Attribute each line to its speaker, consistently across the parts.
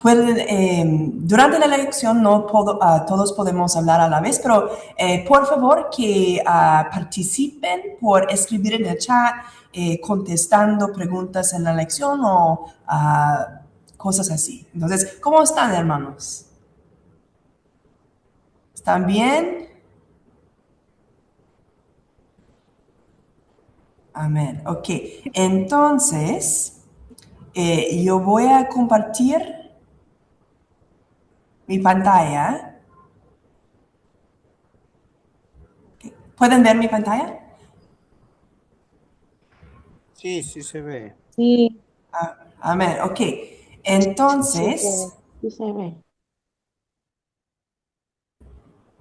Speaker 1: Durante la lección no todos podemos hablar a la vez, pero por favor que participen por escribir en el chat, contestando preguntas en la lección o cosas así. Entonces, ¿cómo están, hermanos? ¿Están bien? Amén. Ok. Entonces, yo voy a compartir mi pantalla. ¿Pueden ver mi pantalla?
Speaker 2: Sí, sí se ve.
Speaker 3: Sí,
Speaker 1: Amén. Ok.
Speaker 3: sí,
Speaker 1: Entonces,
Speaker 3: sí se ve.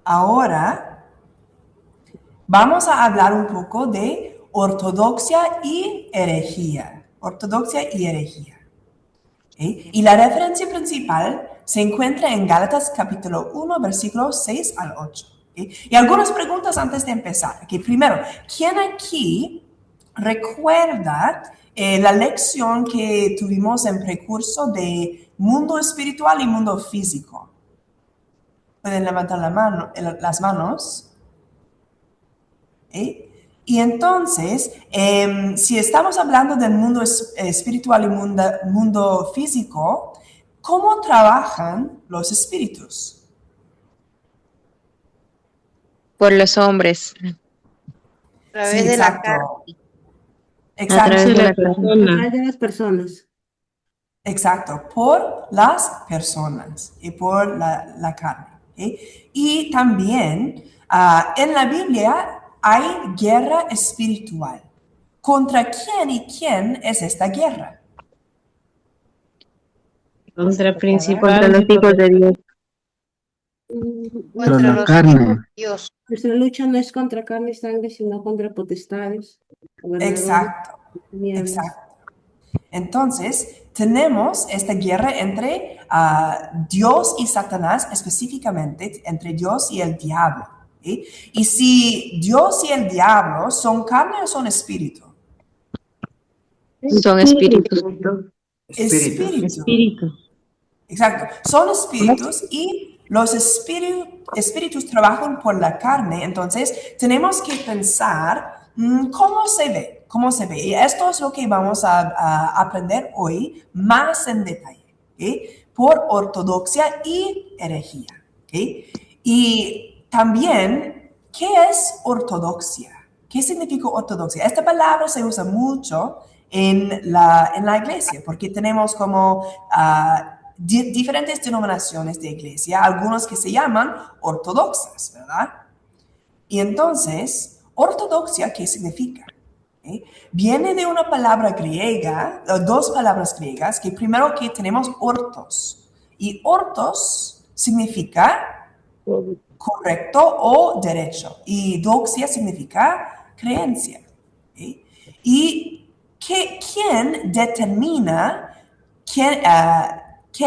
Speaker 1: ahora vamos a hablar un poco de ortodoxia y herejía. Ortodoxia y herejía. ¿Ok? Y la referencia principal se encuentra en Gálatas capítulo 1, versículos 6 al 8. ¿Ok? Y algunas preguntas antes de empezar. ¿Ok? Primero, ¿quién aquí recuerda la lección que tuvimos en precurso de mundo espiritual y mundo físico? Pueden levantar las manos. ¿Eh? Y entonces, si estamos hablando del mundo espiritual y mundo físico, ¿cómo trabajan los espíritus?
Speaker 4: Por los hombres,
Speaker 2: A través
Speaker 1: Sí,
Speaker 2: de la
Speaker 1: exacto.
Speaker 2: carne.
Speaker 4: a
Speaker 1: Exacto.
Speaker 4: través de la
Speaker 3: A
Speaker 4: persona.
Speaker 3: través de las personas.
Speaker 1: Exacto, por las personas y por la carne. ¿Ok? Y también en la Biblia hay guerra espiritual. ¿Contra quién y quién es esta guerra?
Speaker 4: Contra
Speaker 3: Contra
Speaker 4: los hijos de Dios.
Speaker 2: Contra
Speaker 5: la
Speaker 2: los hijos
Speaker 5: carne.
Speaker 2: de Dios.
Speaker 3: Nuestra lucha no es contra carne y sangre, sino contra potestades, gobernadores,
Speaker 1: Exacto,
Speaker 3: tinieblas.
Speaker 1: exacto. Entonces, tenemos esta guerra entre Dios y Satanás, específicamente entre Dios y el diablo. ¿Sí? Y si Dios y el diablo son carne o son espíritu.
Speaker 4: Son espíritus.
Speaker 1: Espíritu. Exacto. Son espíritus y los espíritus trabajan por la carne. Entonces, tenemos que pensar cómo se ve, cómo se ve. Y esto es lo que vamos a aprender hoy más en detalle, ¿ok? Por ortodoxia y herejía, ¿ok? Y también, ¿qué es ortodoxia? ¿Qué significa ortodoxia? Esta palabra se usa mucho en la iglesia, porque tenemos como diferentes denominaciones de iglesia, algunos que se llaman ortodoxas, ¿verdad? Y entonces, ortodoxia, ¿qué significa? ¿Eh? Viene de una palabra griega, dos palabras griegas, que primero que tenemos ortos, y ortos significa correcto o derecho, y doxia significa creencia. ¿Eh? Y ¿quién determina qué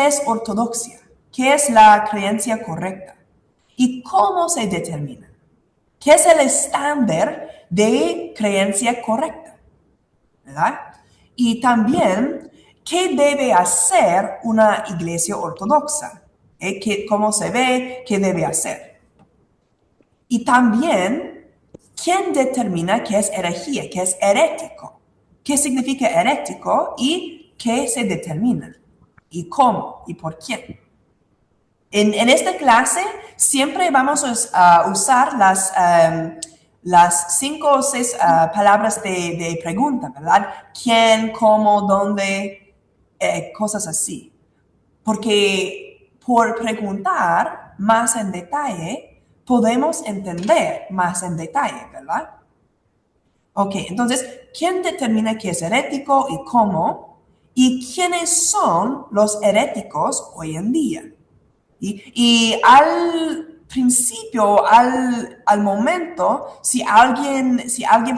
Speaker 1: es ortodoxia? ¿Qué es la creencia correcta? ¿Y cómo se determina? ¿Qué es el estándar de creencia correcta? ¿Verdad? Y también, ¿qué debe hacer una iglesia ortodoxa? ¿Cómo se ve? ¿Qué debe hacer? Y también, ¿quién determina qué es herejía? ¿Qué es herético? ¿Qué significa herético? ¿Y qué se determina? ¿Y cómo? ¿Y por quién? En esta clase siempre vamos a usar las 5 o 6 palabras de pregunta, ¿verdad? ¿Quién, cómo, dónde? Cosas así. Porque por preguntar más en detalle, podemos entender más en detalle, ¿verdad? Ok, entonces, ¿quién determina qué es herético y cómo? ¿Y quiénes son los heréticos hoy en día? Y al principio, al momento, si alguien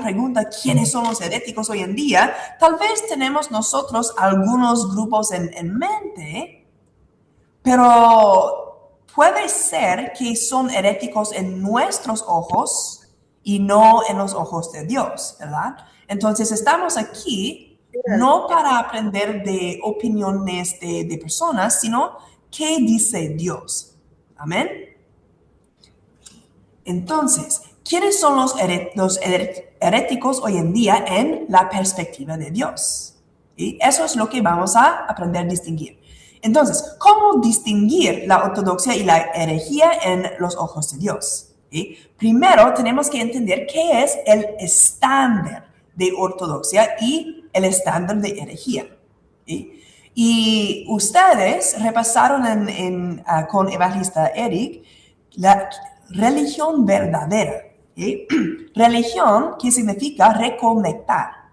Speaker 1: pregunta quiénes son los heréticos hoy en día, tal vez tenemos nosotros algunos grupos en mente, pero puede ser que son heréticos en nuestros ojos y no en los ojos de Dios, ¿verdad? Entonces estamos aquí no para aprender de opiniones de personas, sino qué dice Dios. Amén. Entonces, ¿quiénes son los heréticos hoy en día en la perspectiva de Dios? ¿Sí? Eso es lo que vamos a aprender a distinguir. Entonces, ¿cómo distinguir la ortodoxia y la herejía en los ojos de Dios? ¿Sí? Primero, tenemos que entender qué es el estándar de ortodoxia y el estándar de herejía. ¿Sí? Y ustedes repasaron con Evangelista Eric la religión verdadera. ¿Sí? Religión, que significa reconectar.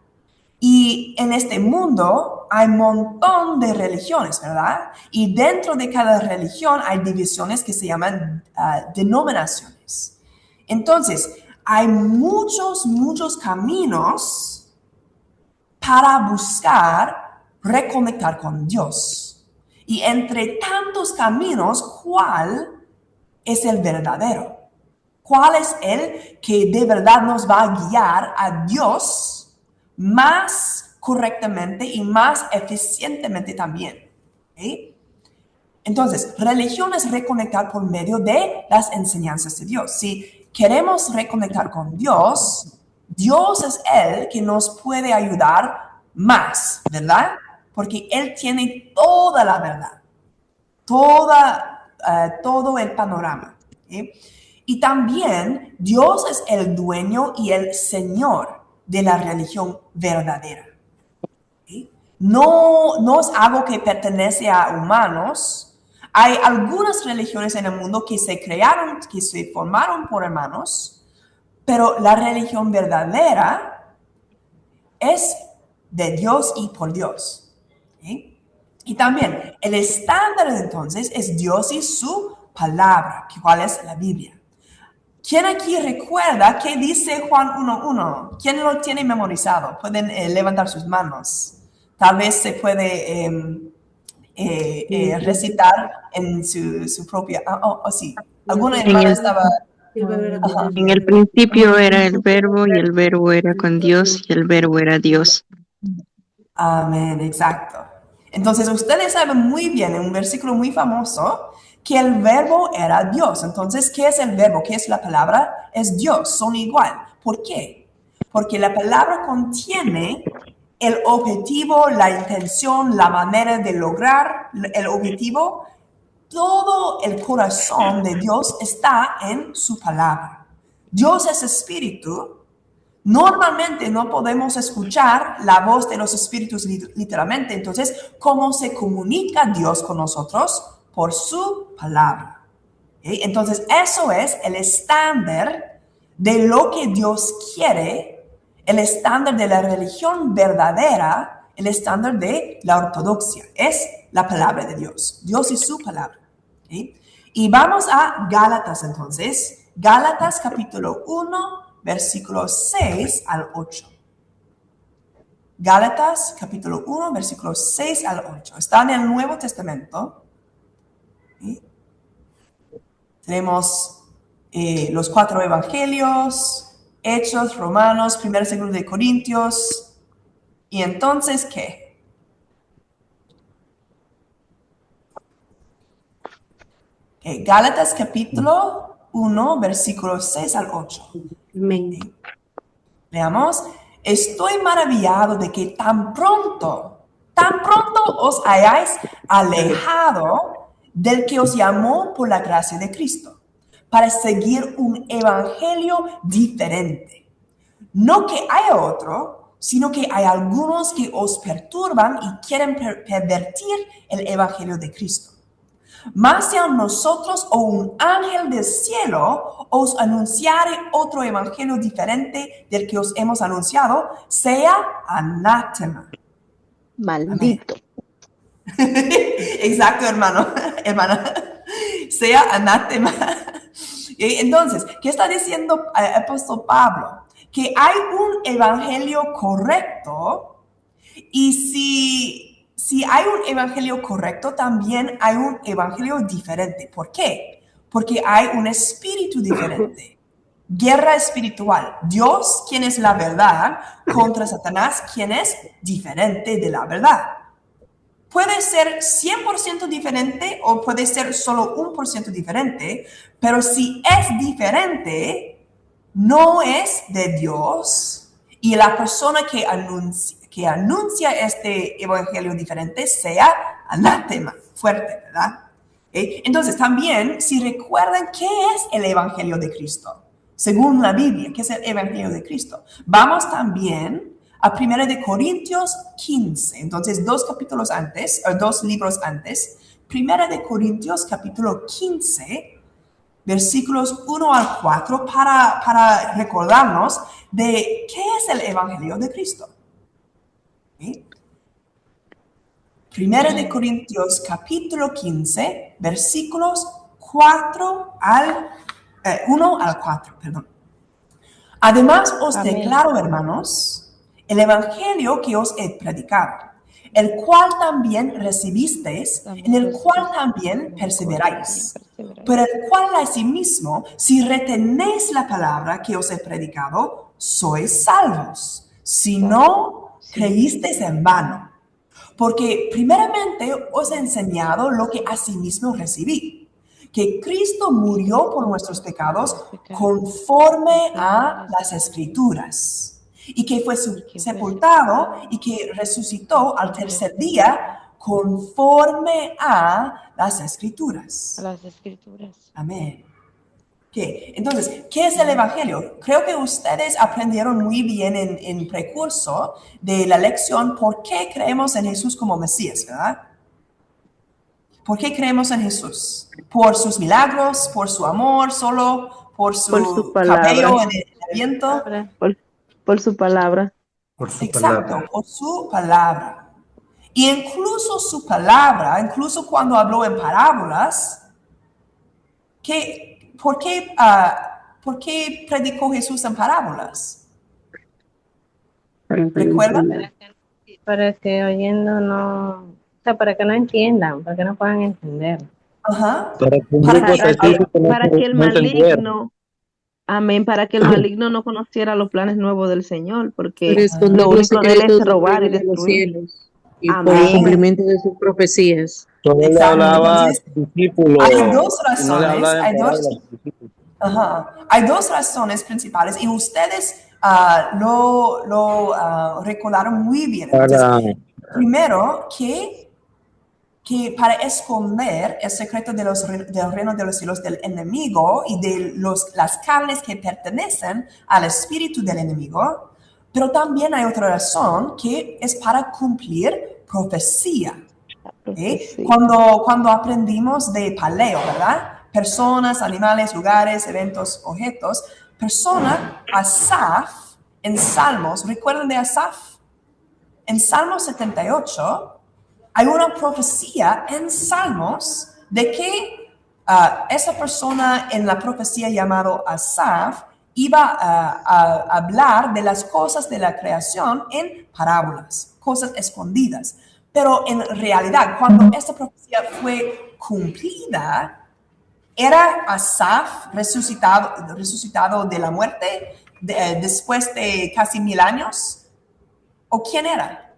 Speaker 1: Y en este mundo hay un montón de religiones, ¿verdad? Y dentro de cada religión hay divisiones que se llaman denominaciones. Entonces, hay muchos caminos para buscar reconectar con Dios. Y entre tantos caminos, ¿cuál es el verdadero? ¿Cuál es el que de verdad nos va a guiar a Dios más correctamente y más eficientemente también? ¿Sí? Entonces, religión es reconectar por medio de las enseñanzas de Dios. Si queremos reconectar con Dios, Dios es el que nos puede ayudar más, ¿verdad? Porque Él tiene toda la verdad, todo el panorama. ¿Sí? Y también Dios es el dueño y el Señor de la religión verdadera. ¿Sí? No es algo que pertenece a humanos. Hay algunas religiones en el mundo que se crearon, que se formaron por humanos, pero la religión verdadera es de Dios y por Dios. ¿Sí? Y también el estándar entonces es Dios y su palabra, ¿cuál es la Biblia? ¿Quién aquí recuerda qué dice Juan 1:1? ¿Quién lo tiene memorizado? Pueden levantar sus manos. Tal vez se puede recitar en su propia... sí. Alguna hermana estaba... Ajá.
Speaker 4: En el principio era el verbo y el verbo era con Dios y el verbo era Dios.
Speaker 1: Amén, exacto. Entonces ustedes saben muy bien en un versículo muy famoso que el verbo era Dios. Entonces, ¿qué es el verbo? ¿Qué es la palabra? Es Dios, son igual. ¿Por qué? Porque la palabra contiene el objetivo, la intención, la manera de lograr el objetivo. Todo el corazón de Dios está en su palabra. Dios es espíritu. Normalmente no podemos escuchar la voz de los espíritus literalmente. Entonces, ¿cómo se comunica Dios con nosotros? Por su palabra. ¿Okay? Entonces, eso es el estándar de lo que Dios quiere, el estándar de la religión verdadera, el estándar de la ortodoxia. Es la palabra de Dios, Dios y su palabra. ¿Okay? Y vamos a Gálatas entonces. Gálatas capítulo 1, versículos 6 al 8. Gálatas capítulo 1, versículos 6 al 8. Está en el Nuevo Testamento. ¿Sí? Tenemos los 4 evangelios, Hechos, Romanos, 1 y 2 de Corintios. ¿Y entonces qué? Gálatas capítulo 1, versículos 6 al 8.
Speaker 3: Amén.
Speaker 1: ¿Sí? Leamos. Estoy maravillado de que tan pronto os hayáis alejado del que os llamó por la gracia de Cristo, para seguir un evangelio diferente. No que haya otro, sino que hay algunos que os perturban y quieren pervertir el evangelio de Cristo. Mas si a nosotros o un ángel del cielo os anunciare otro evangelio diferente del que os hemos anunciado, sea anátema.
Speaker 5: Maldito.
Speaker 1: Exacto, hermana. Sea anátema. Entonces, ¿qué está diciendo el apóstol Pablo? Que hay un evangelio correcto y si hay un evangelio correcto, también hay un evangelio diferente. ¿Por qué? Porque hay un espíritu diferente. guerra espiritual. Dios, quien es la verdad, contra Satanás, quien es diferente de la verdad. Puede ser 100% diferente o puede ser solo 1% diferente, pero si es diferente, no es de Dios, y la persona que anuncia este evangelio diferente sea anátema, fuerte, ¿verdad? Entonces, también, si recuerdan qué es el evangelio de Cristo, según la Biblia, qué es el evangelio de Cristo, vamos también a 1 de Corintios 15, entonces 2 libros antes, 1 de Corintios capítulo 15, versículos 1 al 4, para recordarnos de qué es el evangelio de Cristo. ¿Sí? 1 de Corintios capítulo 15, versículos 1 al 4, perdón. Además os
Speaker 5: Amén.
Speaker 1: declaro, hermanos, el evangelio que os he predicado, el cual también recibisteis, en el cual también perseveráis, por el cual asimismo, si retenéis la palabra que os he predicado, sois salvos, si no creísteis en vano. Porque primeramente os he enseñado lo que asimismo recibí, que Cristo murió por nuestros pecados conforme a las Escrituras, y que fue sepultado y que resucitó al tercer día conforme a las Escrituras. Amén. ¿Qué? Entonces, ¿qué es el Evangelio? Creo que ustedes aprendieron muy bien en precurso de la lección por qué creemos en Jesús como Mesías, ¿verdad? ¿Por qué creemos en Jesús? ¿Por sus milagros? ¿Por su amor? ¿Solo por su
Speaker 5: Por su palabra.
Speaker 1: cabello en el viento?
Speaker 5: Por su palabra.
Speaker 2: Por su
Speaker 1: Exacto,
Speaker 2: palabra.
Speaker 1: por su palabra. Y incluso su palabra, incluso cuando habló en parábolas, ¿por qué predicó Jesús en parábolas? ¿Recuerdan?
Speaker 6: Para que oyendo no, o sea, para que no entiendan, para que no puedan entender.
Speaker 1: Ajá.
Speaker 7: Para que un
Speaker 1: Para
Speaker 7: grupo
Speaker 1: que-
Speaker 7: específico no
Speaker 5: Para que el
Speaker 7: no entendiera.
Speaker 5: maligno, amén, para que el maligno no conociera los planes nuevos del Señor, porque
Speaker 3: Para esconder
Speaker 5: lo
Speaker 3: los
Speaker 5: único de él
Speaker 3: secretos
Speaker 5: es
Speaker 3: del
Speaker 5: robar y
Speaker 3: reino de los
Speaker 5: destruir.
Speaker 3: cielos y por el
Speaker 5: Amén.
Speaker 3: cumplimiento de sus profecías.
Speaker 7: Solo le
Speaker 1: Exacto,
Speaker 7: hablaba a
Speaker 1: entonces,
Speaker 7: sus discípulos.
Speaker 1: hay dos
Speaker 7: Y no le hablaba
Speaker 1: razones,
Speaker 7: en parábolas a sus discípulos.
Speaker 1: hay dos razones principales y ustedes lo recordaron muy bien. Entonces, primero, que para esconder el secreto del reino de los cielos del enemigo y de las carnes que pertenecen al espíritu del enemigo, pero también hay otra razón que es para cumplir profecía.
Speaker 5: Profecía.
Speaker 1: Cuando aprendimos de paleo, ¿verdad? Personas, animales, lugares, eventos, objetos. Persona, Asaf, en Salmos, ¿recuerdan de Asaf? En Salmos 78, hay una profecía en Salmos de que esa persona en la profecía llamado Asaf iba a hablar de las cosas de la creación en parábolas, cosas escondidas. Pero en realidad, cuando esta profecía fue cumplida, ¿era Asaf resucitado de la muerte después de casi 1000 años? ¿O quién era?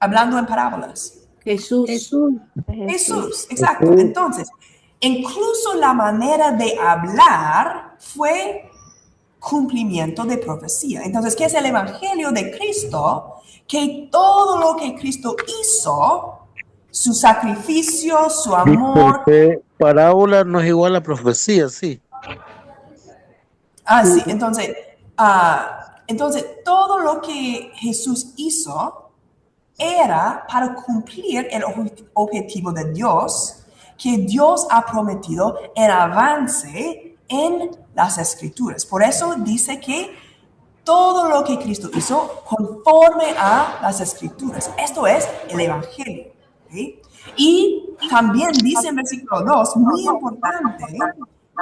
Speaker 1: Hablando en parábolas.
Speaker 3: Jesús.
Speaker 1: Jesús, exacto. Entonces, incluso la manera de hablar fue cumplimiento de profecía. Entonces, ¿qué es el evangelio de Cristo? Que todo lo que Cristo hizo, su sacrificio, su amor.
Speaker 7: Porque parábola no es igual a profecía, sí.
Speaker 1: Sí, entonces todo lo que Jesús hizo era para cumplir el objetivo de Dios, que Dios ha prometido en avance en las Escrituras. Por eso dice que todo lo que Cristo hizo conforme a las Escrituras. Esto es el Evangelio. ¿Sí? Y también dice en versículo 2, muy importante,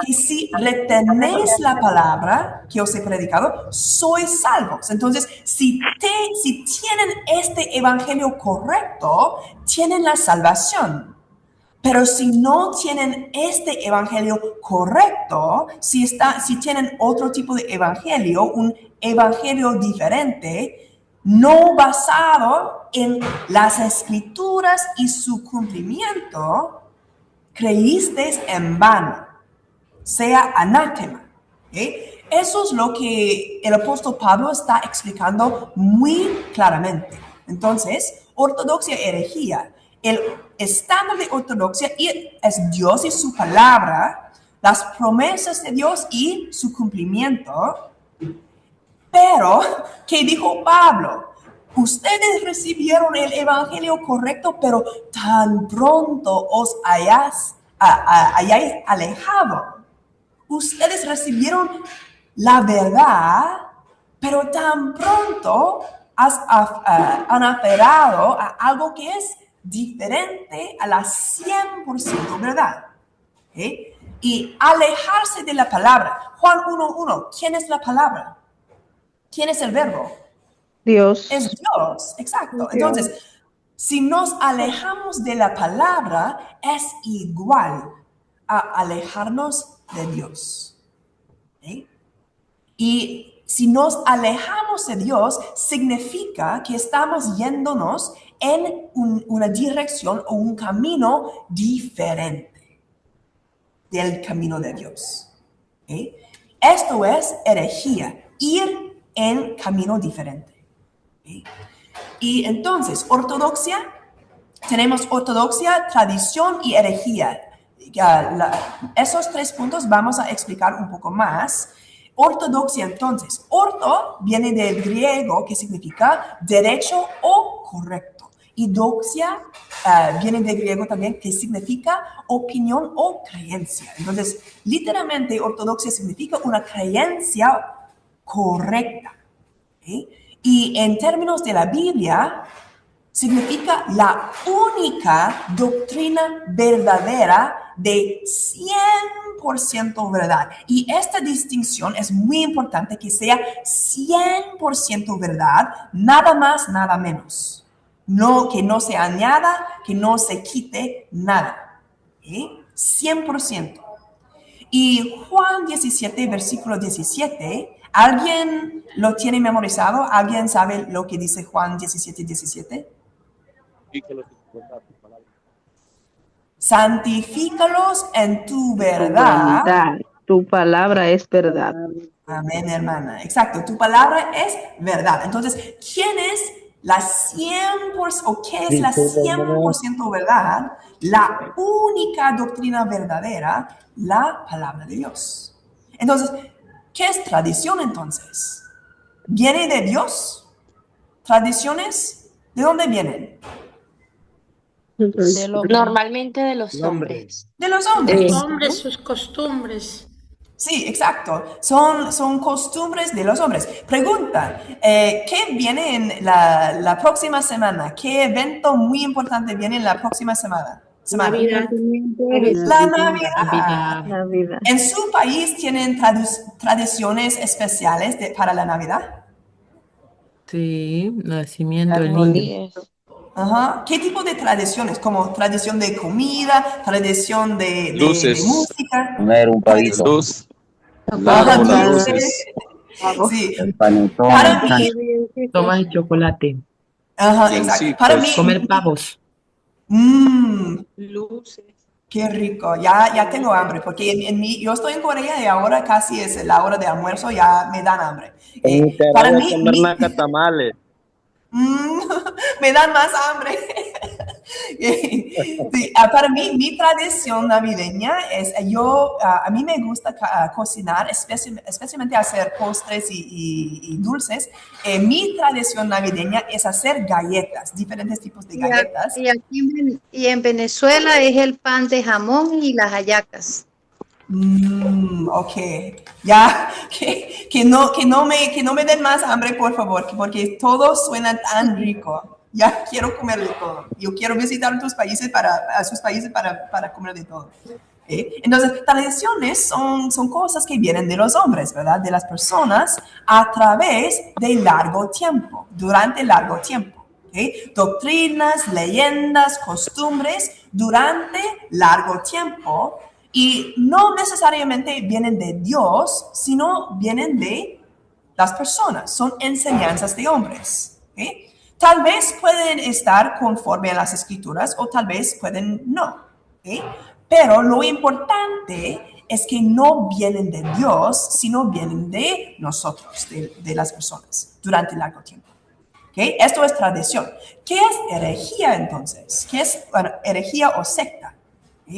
Speaker 1: que si retenéis la palabra que os he predicado, sois salvos. Entonces, si tienen este evangelio correcto, tienen la salvación. Pero si no tienen este evangelio correcto, si tienen otro tipo de evangelio, un evangelio diferente, no basado en las escrituras y su cumplimiento, creísteis en vano, sea anátema. ¿Okay? Eso es lo que el apóstol Pablo está explicando muy claramente. Entonces, ortodoxia, herejía. El estándar de ortodoxia es Dios y su palabra, las promesas de Dios y su cumplimiento. Pero, ¿qué dijo Pablo? Ustedes recibieron el evangelio correcto, pero tan pronto os hayáis alejado. Ustedes recibieron la verdad, pero tan pronto han aferrado a algo que es diferente a la 100% verdad. ¿Okay? Y alejarse de la palabra. Juan 1:1, ¿quién es la palabra? ¿Quién es el verbo?
Speaker 5: Dios.
Speaker 1: Es Dios, exacto.
Speaker 5: Dios.
Speaker 1: Entonces, si nos alejamos de la palabra, es igual a alejarnos de Dios. ¿Okay? Y si nos alejamos de Dios, significa que estamos yéndonos en una dirección o un camino diferente del camino de Dios. ¿Okay? Esto es herejía, ir en camino diferente. ¿Okay? Y entonces, ortodoxia, tenemos ortodoxia, tradición y herejía. Esos 3 puntos vamos a explicar un poco más. Ortodoxia, entonces, orto viene del griego que significa derecho o correcto. Y doxia viene del griego también que significa opinión o creencia. Entonces, literalmente, ortodoxia significa una creencia correcta. ¿Okay? Y en términos de la Biblia, significa la única doctrina verdadera de 100% verdad. Y esta distinción es muy importante, que sea 100% verdad, nada más, nada menos. No, que no se añada, que no se quite nada. ¿Okay? 100%. Y Juan 17, versículo 17, ¿alguien lo tiene memorizado? ¿Alguien sabe lo que dice Juan 17, 17? Santifícalos en tu verdad.
Speaker 5: Tu palabra es verdad.
Speaker 1: Amén, hermana. Exacto, tu palabra es verdad. Entonces, ¿quién es la 100% o qué es la 100% verdad? La única doctrina verdadera, la palabra de Dios. Entonces, ¿qué es tradición entonces? ¿Viene de Dios? ¿Tradiciones? ¿De dónde vienen?
Speaker 8: Normalmente de los hombres.
Speaker 1: De los hombres.
Speaker 9: Los hombres, sus costumbres.
Speaker 1: Sí, exacto. Son costumbres de los hombres. Pregunta, ¿qué viene en la próxima semana? ¿Qué evento muy importante viene en la próxima semana?
Speaker 3: Navidad.
Speaker 1: La Navidad.
Speaker 5: Navidad.
Speaker 1: ¿En su país tienen tradiciones especiales para la Navidad?
Speaker 10: Sí, nacimiento del niño.
Speaker 1: Ajá. ¿Qué tipo de tradiciones? ¿Como tradición de comida, tradición de música?
Speaker 7: Poner un palito.
Speaker 11: Luz.
Speaker 1: Ajá,
Speaker 11: Luces.
Speaker 1: Sí.
Speaker 7: El panetón.
Speaker 1: Para mí,
Speaker 10: Toma el chocolate.
Speaker 1: ajá,
Speaker 11: Bien,
Speaker 1: exacto.
Speaker 11: sí,
Speaker 1: Para
Speaker 11: pues.
Speaker 1: mí,
Speaker 10: Comer pavos.
Speaker 8: Luces.
Speaker 1: qué rico. Ya tengo hambre, porque yo estoy en Corea y ahora casi es la hora de almuerzo, ya me dan hambre. Para mí,
Speaker 7: tamales.
Speaker 1: me dan más hambre. Sí, para mí, mi tradición navideña es, a mí me gusta cocinar, especialmente hacer postres y dulces. Mi tradición navideña es hacer galletas, diferentes tipos de galletas.
Speaker 9: Y en Venezuela es el pan de jamón y las hallacas.
Speaker 1: Ok, ya, que no me den más hambre, por favor, porque todo suena tan rico. Ya quiero comer de todo. Yo quiero visitar sus países para comer de todo. Entonces, tradiciones son cosas que vienen de los hombres, ¿verdad? De las personas a través de largo tiempo, durante largo tiempo. ¿ok? Doctrinas, leyendas, costumbres durante largo tiempo y no necesariamente vienen de Dios, sino vienen de las personas, son enseñanzas de hombres. ¿Ok? Tal vez pueden estar conforme a las escrituras o tal vez pueden no. ¿Ok? Pero lo importante es que no vienen de Dios, sino vienen de nosotros, de las personas, durante largo tiempo. ¿Ok? Esto es tradición. ¿Qué es herejía entonces? ¿Qué es herejía o secta? ¿Ok?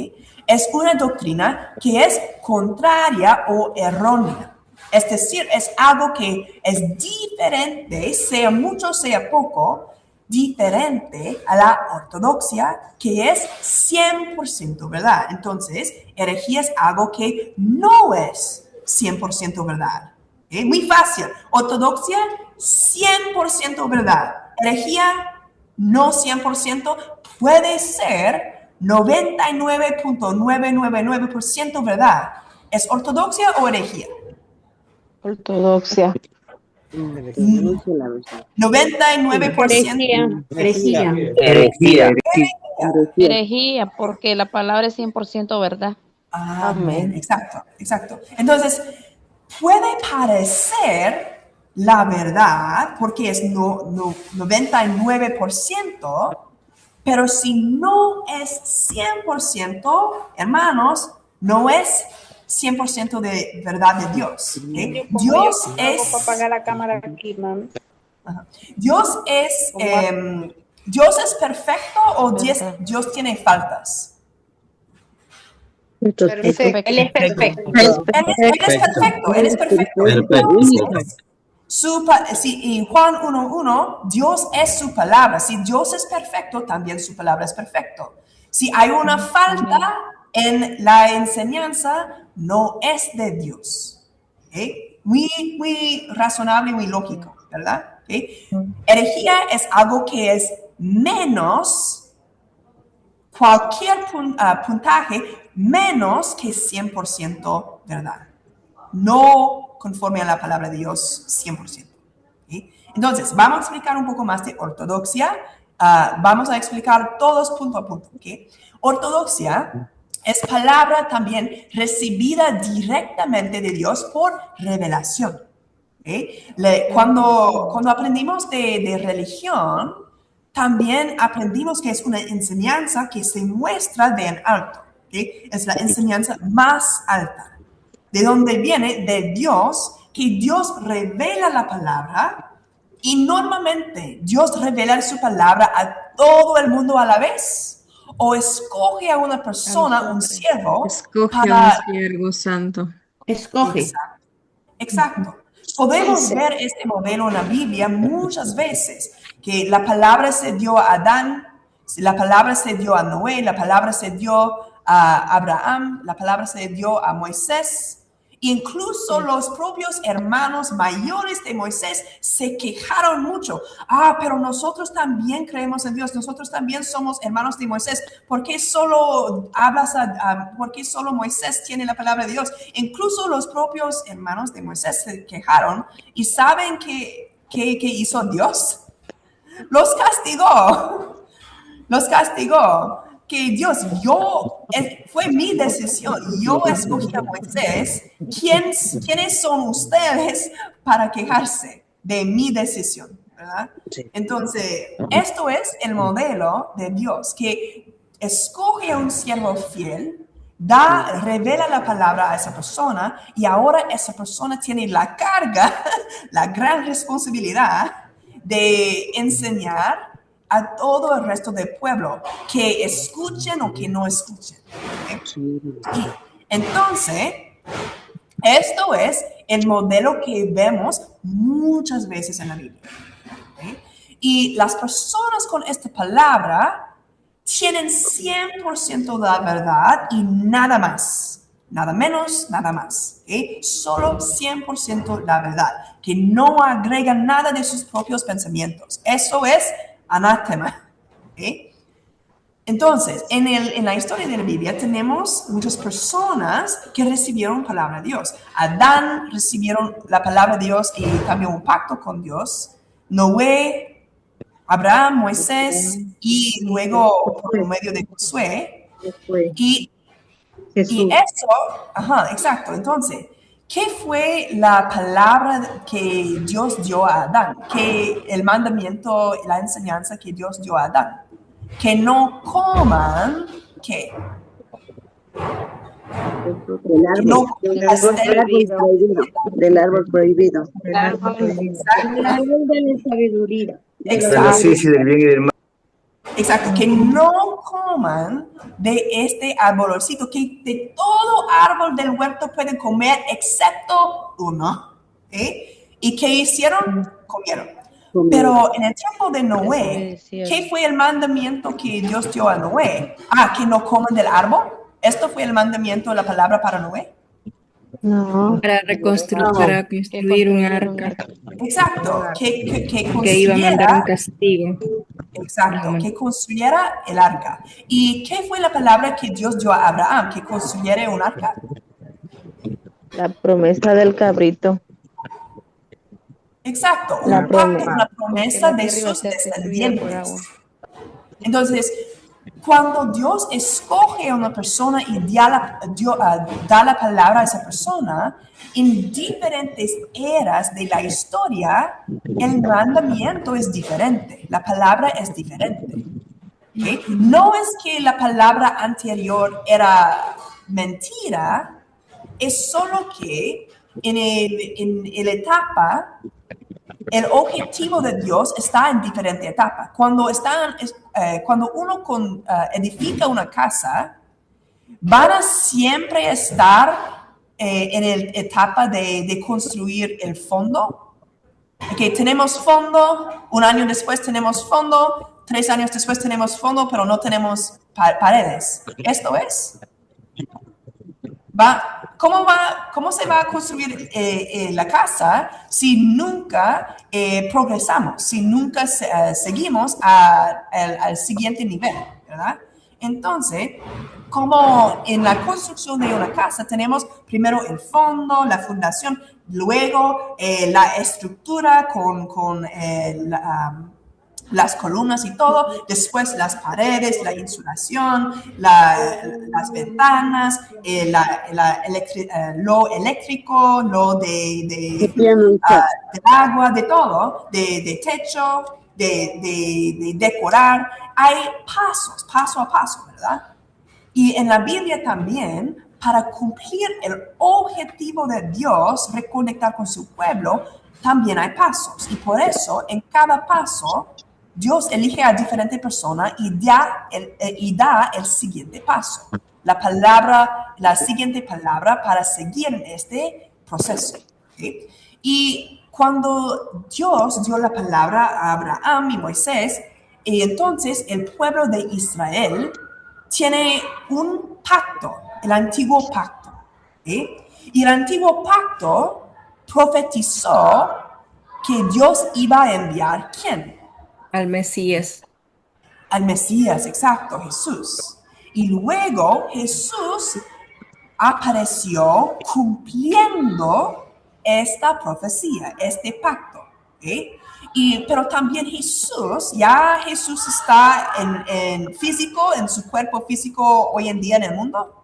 Speaker 1: Es una doctrina que es contraria o errónea. Es decir, es algo que es diferente, sea mucho, sea poco, diferente a la ortodoxia, que es 100% verdad. Entonces, herejía es algo que no es 100% verdad. ¿Okay? Muy fácil. Ortodoxia, 100% verdad. Herejía, no 100%, puede ser 99.999% verdad. ¿Es ortodoxia o herejía?
Speaker 5: Ortodoxia.
Speaker 1: 99%.
Speaker 3: Herejía.
Speaker 7: Herejía.
Speaker 8: Herejía, porque la palabra es 100% verdad.
Speaker 1: Amén. Exacto, exacto. Entonces, puede parecer la verdad porque es 99%, pero si no es 100%, hermanos, no es 100% de verdad de Dios. ¿Okay? Dios es...
Speaker 2: la cámara aquí, mami.
Speaker 1: Dios es perfecto o Dios tiene faltas.
Speaker 9: Perfecto. Él es perfecto.
Speaker 1: Él es perfecto. Entonces, en Juan 1:1, Dios es su palabra. Si Dios es perfecto, también su palabra es perfecto. Si hay una falta en la enseñanza, no es de Dios. ¿Okay? Muy razonable, muy lógico, ¿verdad? ¿Okay? Herejía es algo que es menos cualquier puntaje, menos que 100% verdad. No conforme a la palabra de Dios 100%. ¿Okay? Entonces, vamos a explicar un poco más de ortodoxia. Vamos a explicar todos punto a punto. ¿Okay? Ortodoxia es palabra también recibida directamente de Dios por revelación. ¿Okay? Cuando aprendimos de religión, también aprendimos que es una enseñanza que se muestra de en alto. ¿Okay? Es la enseñanza más alta. De donde viene de Dios, que Dios revela la palabra y normalmente Dios revela su palabra a todo el mundo a la vez o escoge a una persona, un siervo,
Speaker 4: Escoge a
Speaker 1: para...
Speaker 4: un siervo santo.
Speaker 3: Escoge.
Speaker 1: Exacto. Podemos ver este modelo en la Biblia muchas veces, que la palabra se dio a Adán, la palabra se dio a Noé, la palabra se dio a Abraham, la palabra se dio a Moisés. Incluso los propios hermanos mayores de Moisés se quejaron mucho. Pero nosotros también creemos en Dios, nosotros también somos hermanos de Moisés. ¿Por qué solo por qué solo Moisés tiene la palabra de Dios? Incluso los propios hermanos de Moisés se quejaron y ¿saben qué hizo Dios? Los castigó. Los castigó. Que Dios, fue mi decisión, yo escogí a Moisés. ¿Quiénes son ustedes para quejarse de mi decisión? ¿Verdad? Sí. Entonces, esto es el modelo de Dios, que escoge a un siervo fiel, revela la palabra a esa persona y ahora esa persona tiene la carga, la gran responsabilidad de enseñar a todo el resto del pueblo, que escuchen o que no escuchen. ¿Okay? Entonces, esto es el modelo que vemos muchas veces en la Biblia. ¿Okay? Y las personas con esta palabra tienen 100% la verdad y nada más. Nada menos, nada más. ¿Okay? Solo 100% la verdad, que no agregan nada de sus propios pensamientos. Eso es anátema. ¿Okay? Entonces, en la historia de la Biblia tenemos muchas personas que recibieron palabra de Dios. Adán recibieron la palabra de Dios y cambió un pacto con Dios. Noé Abraham, Moisés y luego por medio de Josué. Y eso, exacto. Entonces, ¿qué fue la palabra que Dios dio a Adán? ¿Qué el mandamiento, la enseñanza que Dios dio a Adán? Que no coman, ¿qué?
Speaker 11: Del árbol prohibido.
Speaker 3: El árbol de la sabiduría.
Speaker 1: Exacto.
Speaker 7: del bien y del mal.
Speaker 1: Exacto, que no coman de este arbolcito, que de todo árbol del huerto pueden comer excepto uno. ¿Y qué hicieron? Comieron. Pero en el tiempo de Noé, ¿qué fue el mandamiento que Dios dio a Noé? Que no coman del árbol. ¿Esto fue el mandamiento, la palabra para Noé?
Speaker 6: No.
Speaker 3: Para construir un arca
Speaker 1: Exacto, que
Speaker 3: que iba a mandar un
Speaker 1: construyera,
Speaker 3: castigo.
Speaker 1: exacto, que construyera el arca. ¿Y qué fue la palabra que Dios dio a Abraham? Que construyera un arca.
Speaker 5: La promesa del cabrito.
Speaker 1: Exacto,
Speaker 6: La
Speaker 1: un pacto,
Speaker 6: promesa.
Speaker 1: una promesa de sus descendientes. Entonces, cuando Dios escoge a una persona y da la palabra a esa persona, en diferentes eras de la historia, el mandamiento es diferente, la palabra es diferente. ¿Okay? No es que la palabra anterior era mentira, es solo que en la etapa, el objetivo de Dios está en diferente etapa. Cuando uno edifica una casa, van a siempre estar en la etapa de construir el fondo. Okay, tenemos fondo, un año después tenemos fondo, 3 años después tenemos fondo, pero no tenemos paredes. Esto es. ¿Cómo se va a construir la casa si nunca progresamos, si nunca seguimos al siguiente nivel, ¿verdad? Entonces, como en la construcción de una casa tenemos primero el fondo, la fundación, luego la estructura con las columnas y todo, después las paredes, la insulación, las ventanas, lo eléctrico, lo de agua, de todo, de techo, de decorar. Hay pasos, paso a paso, ¿verdad? Y en la Biblia también, para cumplir el objetivo de Dios, reconectar con su pueblo, también hay pasos. Y por eso, en cada paso, Dios elige a diferente persona y da el siguiente paso. La siguiente palabra para seguir en este proceso. ¿Okay? Y cuando Dios dio la palabra a Abraham y Moisés, entonces el pueblo de Israel tiene un pacto, el antiguo pacto. ¿Okay? Y el antiguo pacto profetizó que Dios iba a enviar ¿quién?
Speaker 3: Al Mesías.
Speaker 1: Al Mesías, exacto, Jesús. Y luego Jesús apareció cumpliendo esta profecía, este pacto. ¿Okay? Pero también Jesús está en físico, en su cuerpo físico hoy en día en el mundo.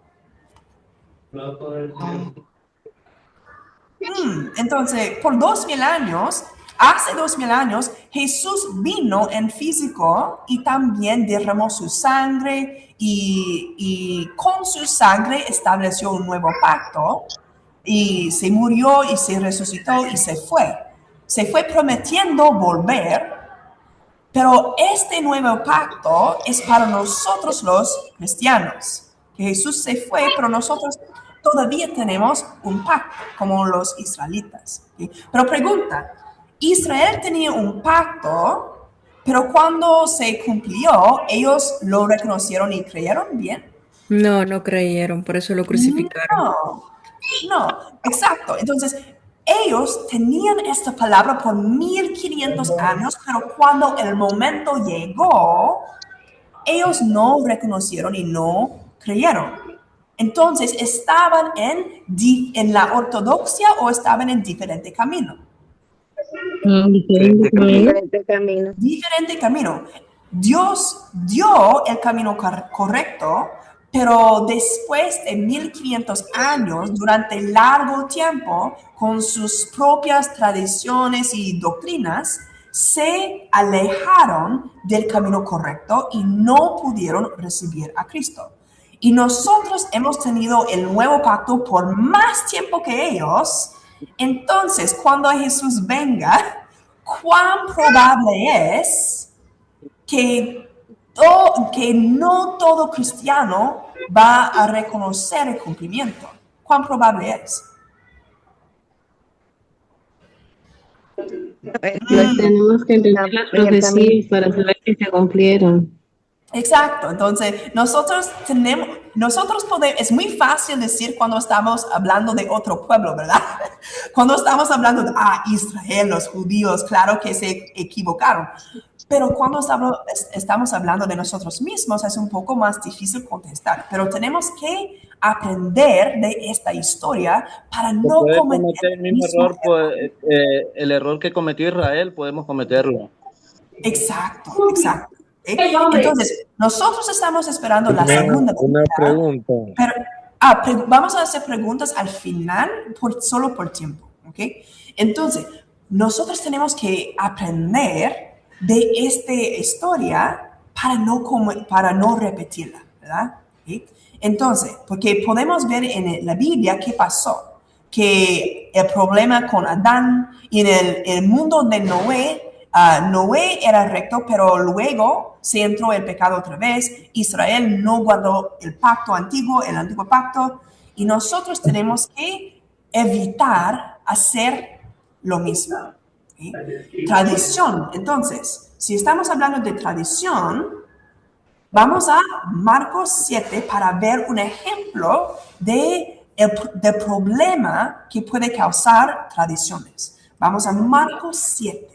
Speaker 1: Entonces, por 2000 años, hace 2000 años, Jesús vino en físico y también derramó su sangre y con su sangre estableció un nuevo pacto y se murió y se resucitó y se fue. Se fue prometiendo volver, pero este nuevo pacto es para nosotros los cristianos. Que Jesús se fue, pero nosotros todavía tenemos un pacto, como los israelitas. ¿Okay? Pero pregunta, Israel tenía un pacto, pero cuando se cumplió, ¿ellos lo reconocieron y creyeron bien?
Speaker 3: No creyeron, por eso lo crucificaron.
Speaker 1: No, exacto. Entonces, ellos tenían esta palabra por 1500 años, pero cuando el momento llegó, ellos no reconocieron y no creyeron. Entonces, ¿estaban en la ortodoxia o estaban en diferente camino?
Speaker 10: Diferente camino.
Speaker 11: Diferente camino.
Speaker 1: Diferente camino. Dios dio el camino correcto, pero después de 1500 años, durante largo tiempo, con sus propias tradiciones y doctrinas, se alejaron del camino correcto y no pudieron recibir a Cristo. Y nosotros hemos tenido el nuevo pacto por más tiempo que ellos. Entonces, cuando Jesús venga, ¿cuán probable es que no todo cristiano va a reconocer el cumplimiento? ¿Cuán probable es?
Speaker 6: Pues tenemos que entender las profecías para saber que se cumplieron.
Speaker 1: Exacto. Entonces, nosotros podemos, es muy fácil decir cuando estamos hablando de otro pueblo, ¿verdad? Cuando estamos hablando de Israel, los judíos, claro que se equivocaron. Pero cuando estamos hablando de nosotros mismos es un poco más difícil contestar. Pero tenemos que aprender de esta historia para no cometer
Speaker 7: el mismo error. El error que cometió Israel, podemos cometerlo.
Speaker 1: Exacto. Entonces, nosotros estamos esperando la segunda
Speaker 7: Una pregunta.
Speaker 1: Pero vamos a hacer preguntas al final, solo por tiempo, ¿ok? Entonces, nosotros tenemos que aprender de esta historia para no repetirla, ¿verdad? ¿Sí? Entonces, porque podemos ver en la Biblia qué pasó, que el problema con Adán y en el mundo de Noé, Noé era recto, pero luego se entró el pecado otra vez. Israel no guardó el antiguo pacto, y nosotros tenemos que evitar hacer lo mismo. ¿Sí? Tradición. Entonces, si estamos hablando de tradición, vamos a Marcos 7 para ver un ejemplo del problema que puede causar tradiciones. Vamos a Marcos 7.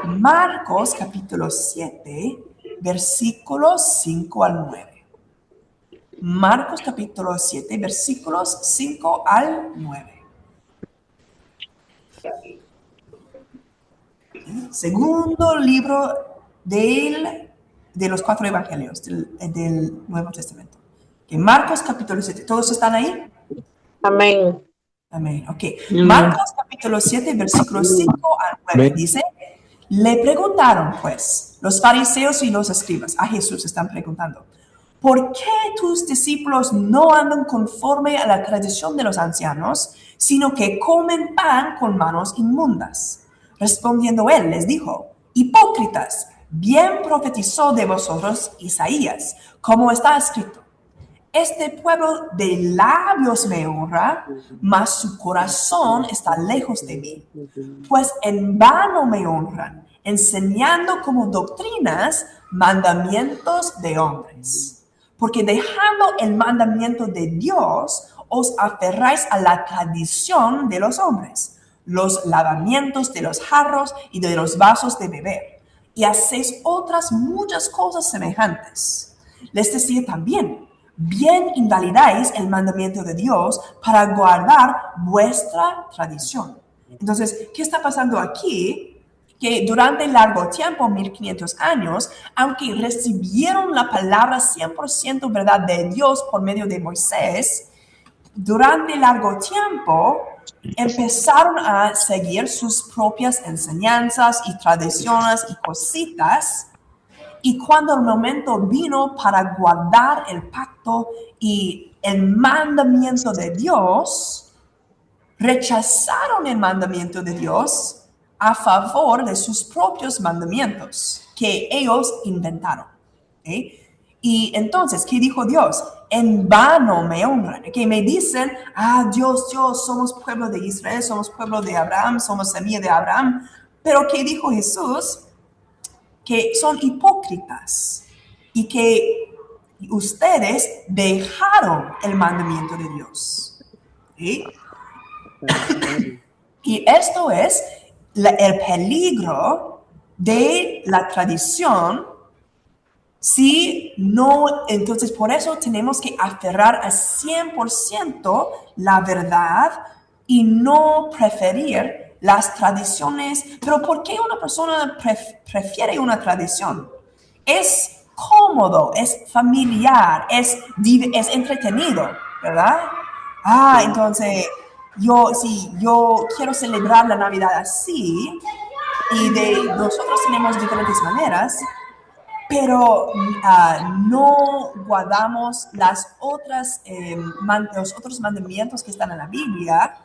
Speaker 1: Marcos capítulo 7, versículos 5 al 9. Marcos capítulo 7, versículos 5 al 9. Segundo libro de los 4 evangelios del Nuevo Testamento. Marcos capítulo 7. ¿Todos están ahí?
Speaker 6: Amén.
Speaker 1: Amén. Ok. Marcos capítulo 7, versículos 5 al 9 dice: le preguntaron, pues, los fariseos y los escribas, a Jesús están preguntando: ¿por qué tus discípulos no andan conforme a la tradición de los ancianos, sino que comen pan con manos inmundas? Respondiendo él, les dijo: hipócritas, bien profetizó de vosotros Isaías, como está escrito: este pueblo de labios me honra, mas su corazón está lejos de mí. Pues en vano me honran, enseñando como doctrinas mandamientos de hombres. Porque dejando el mandamiento de Dios, os aferráis a la tradición de los hombres, los lavamientos de los jarros y de los vasos de beber, y hacéis otras muchas cosas semejantes. Les decía también: bien invalidáis el mandamiento de Dios para guardar vuestra tradición. Entonces, ¿qué está pasando aquí? Que durante largo tiempo, 1500 años, aunque recibieron la palabra 100% verdad de Dios por medio de Moisés, durante largo tiempo empezaron a seguir sus propias enseñanzas y tradiciones y cositas. Y cuando el momento vino para guardar el pacto y el mandamiento de Dios, rechazaron el mandamiento de Dios a favor de sus propios mandamientos que ellos inventaron. ¿Okay? Y entonces, ¿qué dijo Dios? En vano me honran. Que me dicen: Dios, somos pueblo de Israel, somos pueblo de Abraham, somos semilla de Abraham. Pero ¿qué dijo Jesús? Que son hipócritas y que ustedes dejaron el mandamiento de Dios. ¿Sí? Y esto es el peligro de la tradición. Si no, entonces por eso tenemos que aferrar al 100% la verdad y no preferir las tradiciones, pero ¿por qué una persona prefiere una tradición? Es cómodo, es familiar, es entretenido, ¿verdad? Entonces, si yo quiero celebrar la Navidad así, y nosotros tenemos diferentes maneras, pero no guardamos los otros mandamientos que están en la Biblia.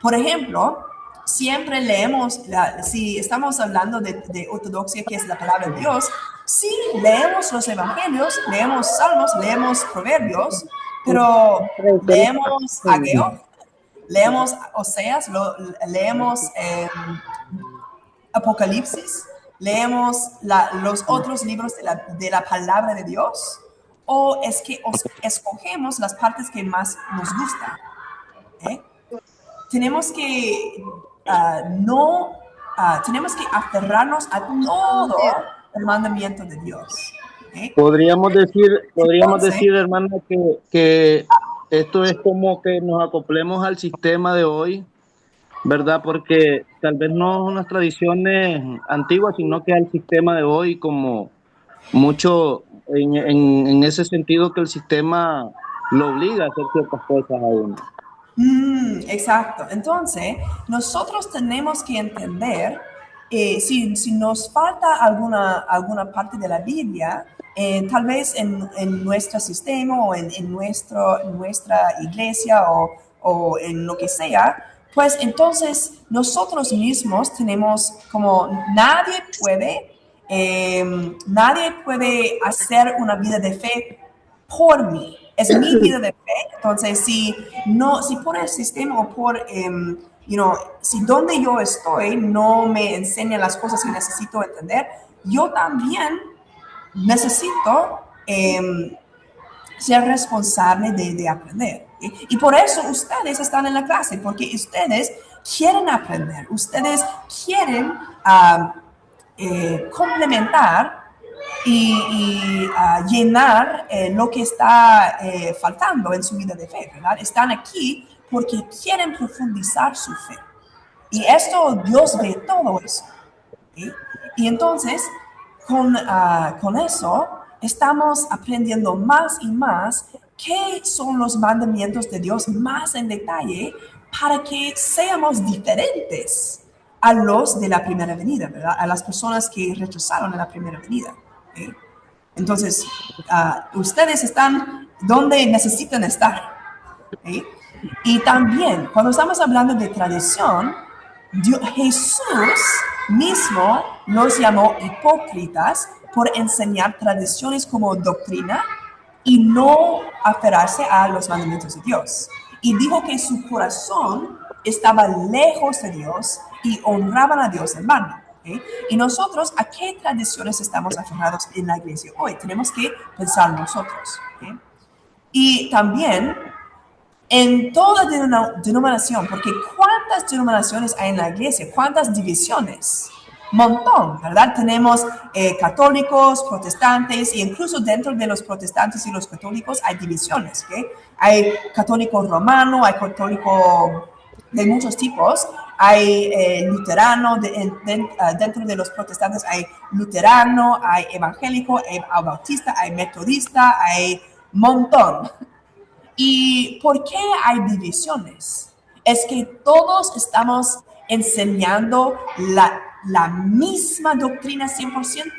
Speaker 1: Por ejemplo, siempre leemos, si estamos hablando de ortodoxia, que es la palabra de Dios, sí leemos los evangelios, leemos salmos, leemos proverbios, pero leemos Ageo, leemos Oseas, leemos Apocalipsis, leemos los otros libros de la palabra de Dios, o es que escogemos las partes que más nos gustan. Tenemos que tenemos que aferrarnos a todo el mandamiento de Dios.
Speaker 7: Podríamos
Speaker 1: Entonces,
Speaker 7: decir, hermana, que esto es como que nos acoplemos al sistema de hoy, ¿verdad? Porque tal vez no son unas tradiciones antiguas, sino que al sistema de hoy, como mucho en ese sentido que el sistema lo obliga a hacer ciertas cosas a uno.
Speaker 1: Exacto. Entonces, nosotros tenemos que entender, si nos falta alguna parte de la Biblia, tal vez en nuestro sistema o en nuestra iglesia o en lo que sea, pues entonces nosotros mismos tenemos como nadie puede hacer una vida de fe por mí. Es mi vida de fe. Entonces, si por el sistema o por, si donde yo estoy no me enseña las cosas que necesito entender, yo también necesito ser responsable de aprender. Y por eso ustedes están en la clase, porque ustedes quieren aprender, ustedes quieren complementar y llenar lo que está faltando en su vida de fe, ¿verdad? Están aquí porque quieren profundizar su fe. Y esto, Dios ve todo eso. ¿Sí? Y entonces, con eso, estamos aprendiendo más y más qué son los mandamientos de Dios más en detalle para que seamos diferentes a los de la primera venida, ¿verdad? A las personas que rechazaron en la primera venida. ¿Sí? Entonces, ustedes están donde necesitan estar. ¿Sí? Y también, cuando estamos hablando de tradición, Jesús mismo los llamó hipócritas por enseñar tradiciones como doctrina y no aferrarse a los mandamientos de Dios. Y dijo que su corazón estaba lejos de Dios y honraban a Dios en vano. ¿Okay? Y nosotros, ¿a qué tradiciones estamos aferrados en la iglesia hoy? Tenemos que pensar nosotros. ¿Okay? Y también en toda denominación, porque ¿cuántas denominaciones hay en la iglesia? ¿Cuántas divisiones? Montón, ¿verdad? Tenemos católicos, protestantes, e incluso dentro de los protestantes y los católicos hay divisiones. ¿Okay? Hay católico romano, hay católico de muchos tipos, hay luterano, dentro de los protestantes hay luterano, hay evangélico, hay bautista, hay metodista, hay montón. ¿Y por qué hay divisiones? Es que todos estamos enseñando la misma doctrina 100%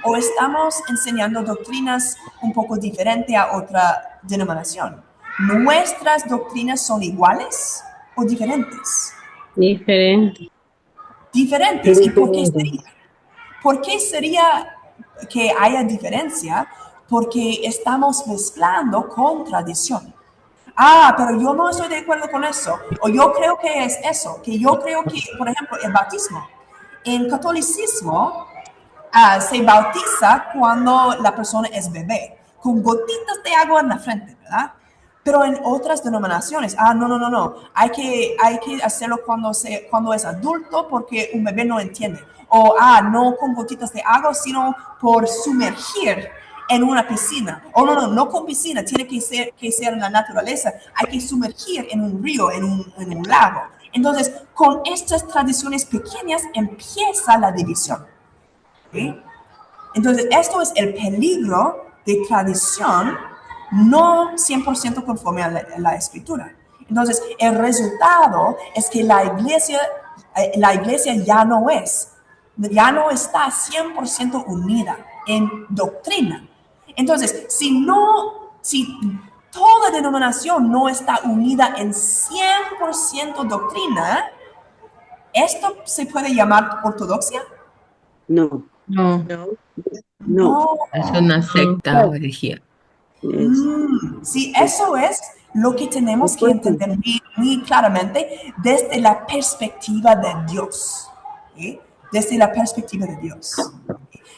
Speaker 1: o estamos enseñando doctrinas un poco diferentes a otra denominación. ¿Nuestras doctrinas son iguales o diferentes? Diferentes. ¿Y por qué sería? ¿Por qué sería que haya diferencia? Porque estamos mezclando con tradición. Pero yo no estoy de acuerdo con eso. O yo creo que es eso. Que yo creo que, por ejemplo, el bautismo. En catolicismo se bautiza cuando la persona es bebé, con gotitas de agua en la frente, ¿verdad? Pero en otras denominaciones, no. Hay que hacerlo cuando es adulto porque un bebé no entiende. O, no con gotitas de agua, sino por sumergir en una piscina. No con piscina, tiene que ser en la naturaleza. Hay que sumergir en un río, en un lago. Entonces, con estas tradiciones pequeñas empieza la división. ¿Sí? Entonces, esto es el peligro de tradición no 100% conforme a la escritura. Entonces, el resultado es que la iglesia ya no está 100% unida en doctrina. Entonces, si toda denominación no está unida en 100% doctrina, ¿esto se puede llamar ortodoxia?
Speaker 11: No,
Speaker 10: No,
Speaker 11: no.
Speaker 10: es una secta o herejía.
Speaker 1: Sí, eso es lo que tenemos que entender muy claramente desde la perspectiva de Dios. ¿Sí? Desde la perspectiva de Dios.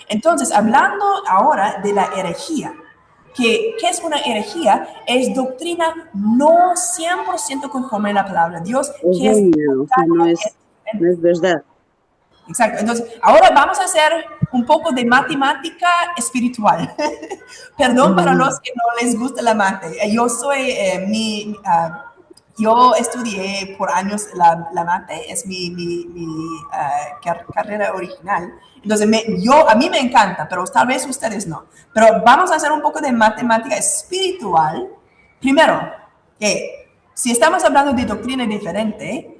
Speaker 1: Entonces, hablando ahora de la herejía, ¿qué es una herejía? Es doctrina no 100% conforme a la palabra de Dios, que es
Speaker 11: no es verdad.
Speaker 1: Exacto. Entonces, ahora vamos a hacer un poco de matemática espiritual. Perdón para los que no les gusta la mate. Yo estudié por años la mate, es mi carrera original. Entonces, a mí me encanta, pero tal vez ustedes no. Pero vamos a hacer un poco de matemática espiritual. Primero, si estamos hablando de doctrina diferente,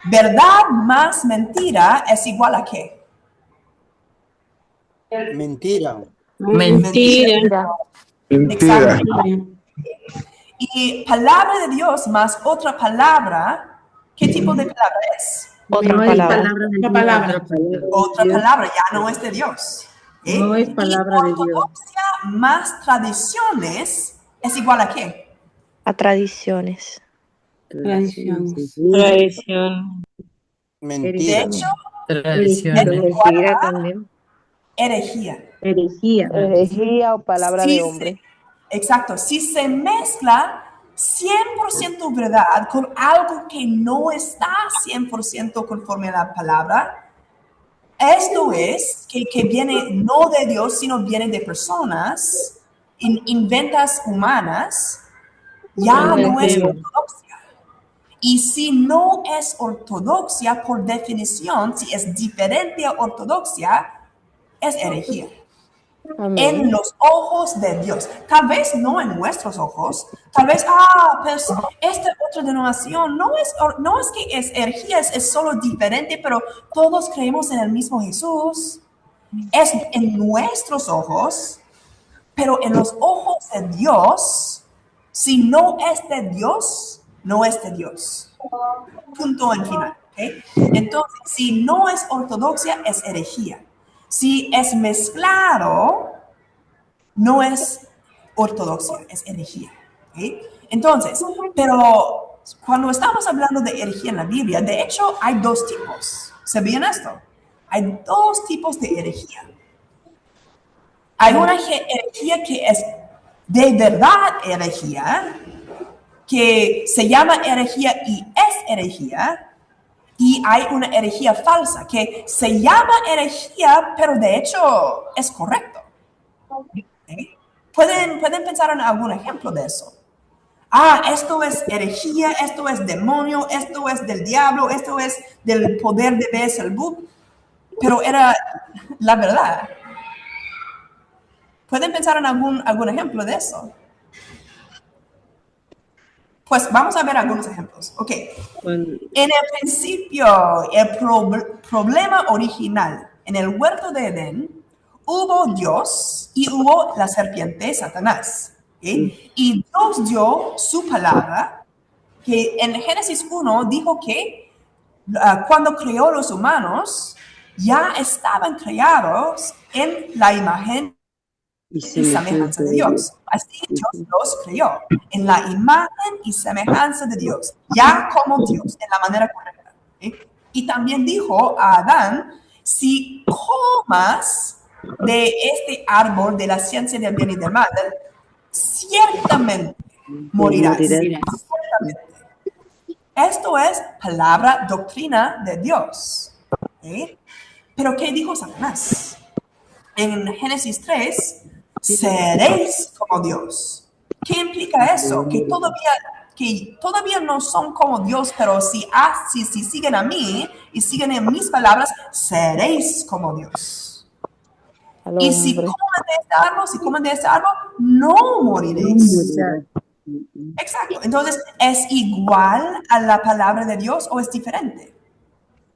Speaker 1: ¿verdad más mentira es igual a qué?
Speaker 12: Mentira.
Speaker 10: Mentira.
Speaker 1: Exacto. Y palabra de Dios más otra palabra, ¿qué tipo de palabra es?
Speaker 8: Otra palabra.
Speaker 1: Otra palabra, ya no es de Dios.
Speaker 6: No es palabra de Dios.
Speaker 1: Ortodoxia más tradiciones es igual a qué?
Speaker 8: A tradiciones.
Speaker 3: Tradición.
Speaker 12: Mentira.
Speaker 1: De hecho,
Speaker 10: Tradiciones.
Speaker 6: También.
Speaker 1: herejía.
Speaker 5: Herejía o palabra de hombre.
Speaker 1: Exacto. Si se mezcla 100% verdad con algo que no está 100% conforme a la palabra, esto es que viene no de Dios, sino viene de personas, inventas humanas, ya no es ortodoxia. Y si no es ortodoxia, por definición, si es diferente a ortodoxia, es herejía. En los ojos de Dios. Tal vez no en nuestros ojos. Tal vez, pues esta otra denominación no es que es herejía, es solo diferente, pero todos creemos en el mismo Jesús. Es en nuestros ojos, pero en los ojos de Dios, si no es de Dios, no es de Dios. Punto en final. ¿Okay? Entonces, si no es ortodoxia, es herejía. Si es mezclado, no es ortodoxia, es herejía. ¿Okay? Entonces, pero cuando estamos hablando de herejía en la Biblia, de hecho hay dos tipos. ¿Sabían esto? Hay dos tipos de herejía. Hay una herejía que es de verdad herejía, que se llama herejía y es herejía. Y hay una herejía falsa que se llama herejía, pero de hecho es correcto. ¿Okay? ¿Pueden pensar en algún ejemplo de eso? Esto es herejía, esto es demonio, esto es del diablo, esto es del poder de Beelzebub, pero era la verdad. ¿Pueden pensar en algún ejemplo de eso? Pues vamos a ver algunos ejemplos. Ok. En el principio, el problema original en el huerto de Edén, hubo Dios y hubo la serpiente, Satanás. ¿Okay? Y Dios dio su palabra, que en Génesis 1 dijo que cuando creó los humanos, ya estaban creados en la imagen y semejanza de Dios. Así Dios los creó en la imagen y semejanza de Dios, ya como Dios, en la manera correcta. ¿Sí? Y también dijo a Adán, si comas de este árbol de la ciencia del bien y del mal, ciertamente morirás. Ciertamente. Esto es palabra, doctrina de Dios. ¿Sí? Pero ¿qué dijo Satanás? En Génesis 3, seréis como Dios. ¿Qué implica eso? Que todavía que todavía no son como Dios, pero si siguen a mí y siguen en mis palabras, seréis como Dios. Y si comen de este árbol, no moriréis. Exacto. Entonces, ¿es igual a la palabra de Dios o es diferente?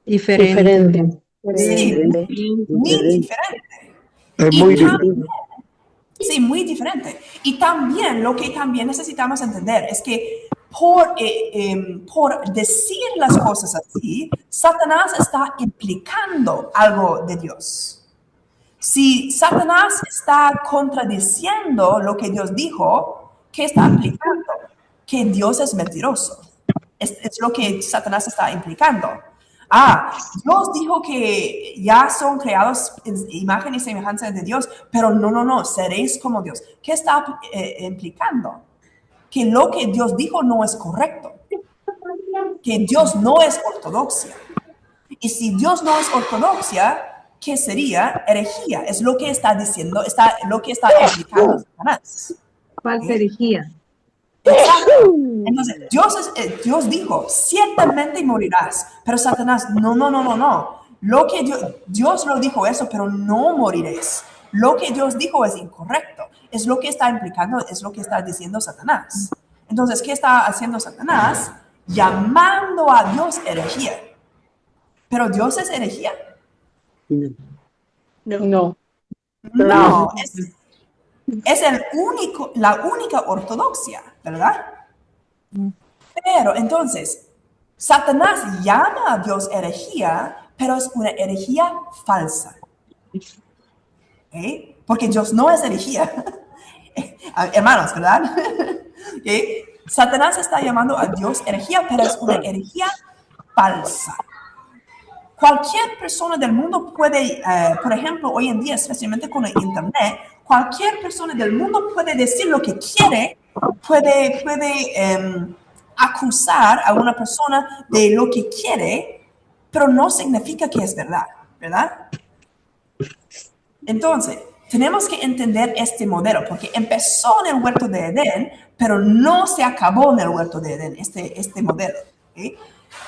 Speaker 3: Diferente.
Speaker 1: Sí, muy diferente.
Speaker 13: Es muy diferente.
Speaker 1: Sí, muy diferente. Y también lo que también necesitamos entender es que por decir las cosas así, Satanás está implicando algo de Dios. Si Satanás está contradiciendo lo que Dios dijo, ¿qué está implicando? Que Dios es mentiroso. Es lo que Satanás está implicando. Dios dijo que ya son creados en imagen y semejanza de Dios, pero no, seréis como Dios. ¿Qué está implicando? Que lo que Dios dijo no es correcto. Que Dios no es ortodoxia. Y si Dios no es ortodoxia, ¿qué sería? Herejía. Es lo que está diciendo, lo que está implicando Satanás.
Speaker 5: Falsa herejía.
Speaker 1: Exacto. Entonces, Dios dijo, ciertamente morirás, pero Satanás, no. Lo que Dios lo dijo eso, pero no moriréis. Lo que Dios dijo es incorrecto. Es lo que está implicando, es lo que está diciendo Satanás. Entonces, ¿qué está haciendo Satanás? Llamando a Dios herejía. ¿Pero Dios es herejía?
Speaker 3: No.
Speaker 1: No, es la única ortodoxia, ¿verdad? Pero entonces, Satanás llama a Dios herejía, pero es una herejía falsa. Porque Dios no es herejía. Hermanos, ¿verdad? Satanás está llamando a Dios herejía, pero es una herejía falsa. Cualquier persona del mundo puede, por ejemplo, hoy en día, especialmente con el internet, cualquier persona del mundo puede decir lo que quiere, puede acusar a una persona de lo que quiere, pero no significa que es verdad, ¿verdad? Entonces, tenemos que entender este modelo, porque empezó en el huerto de Edén, pero no se acabó en el huerto de Edén, este modelo.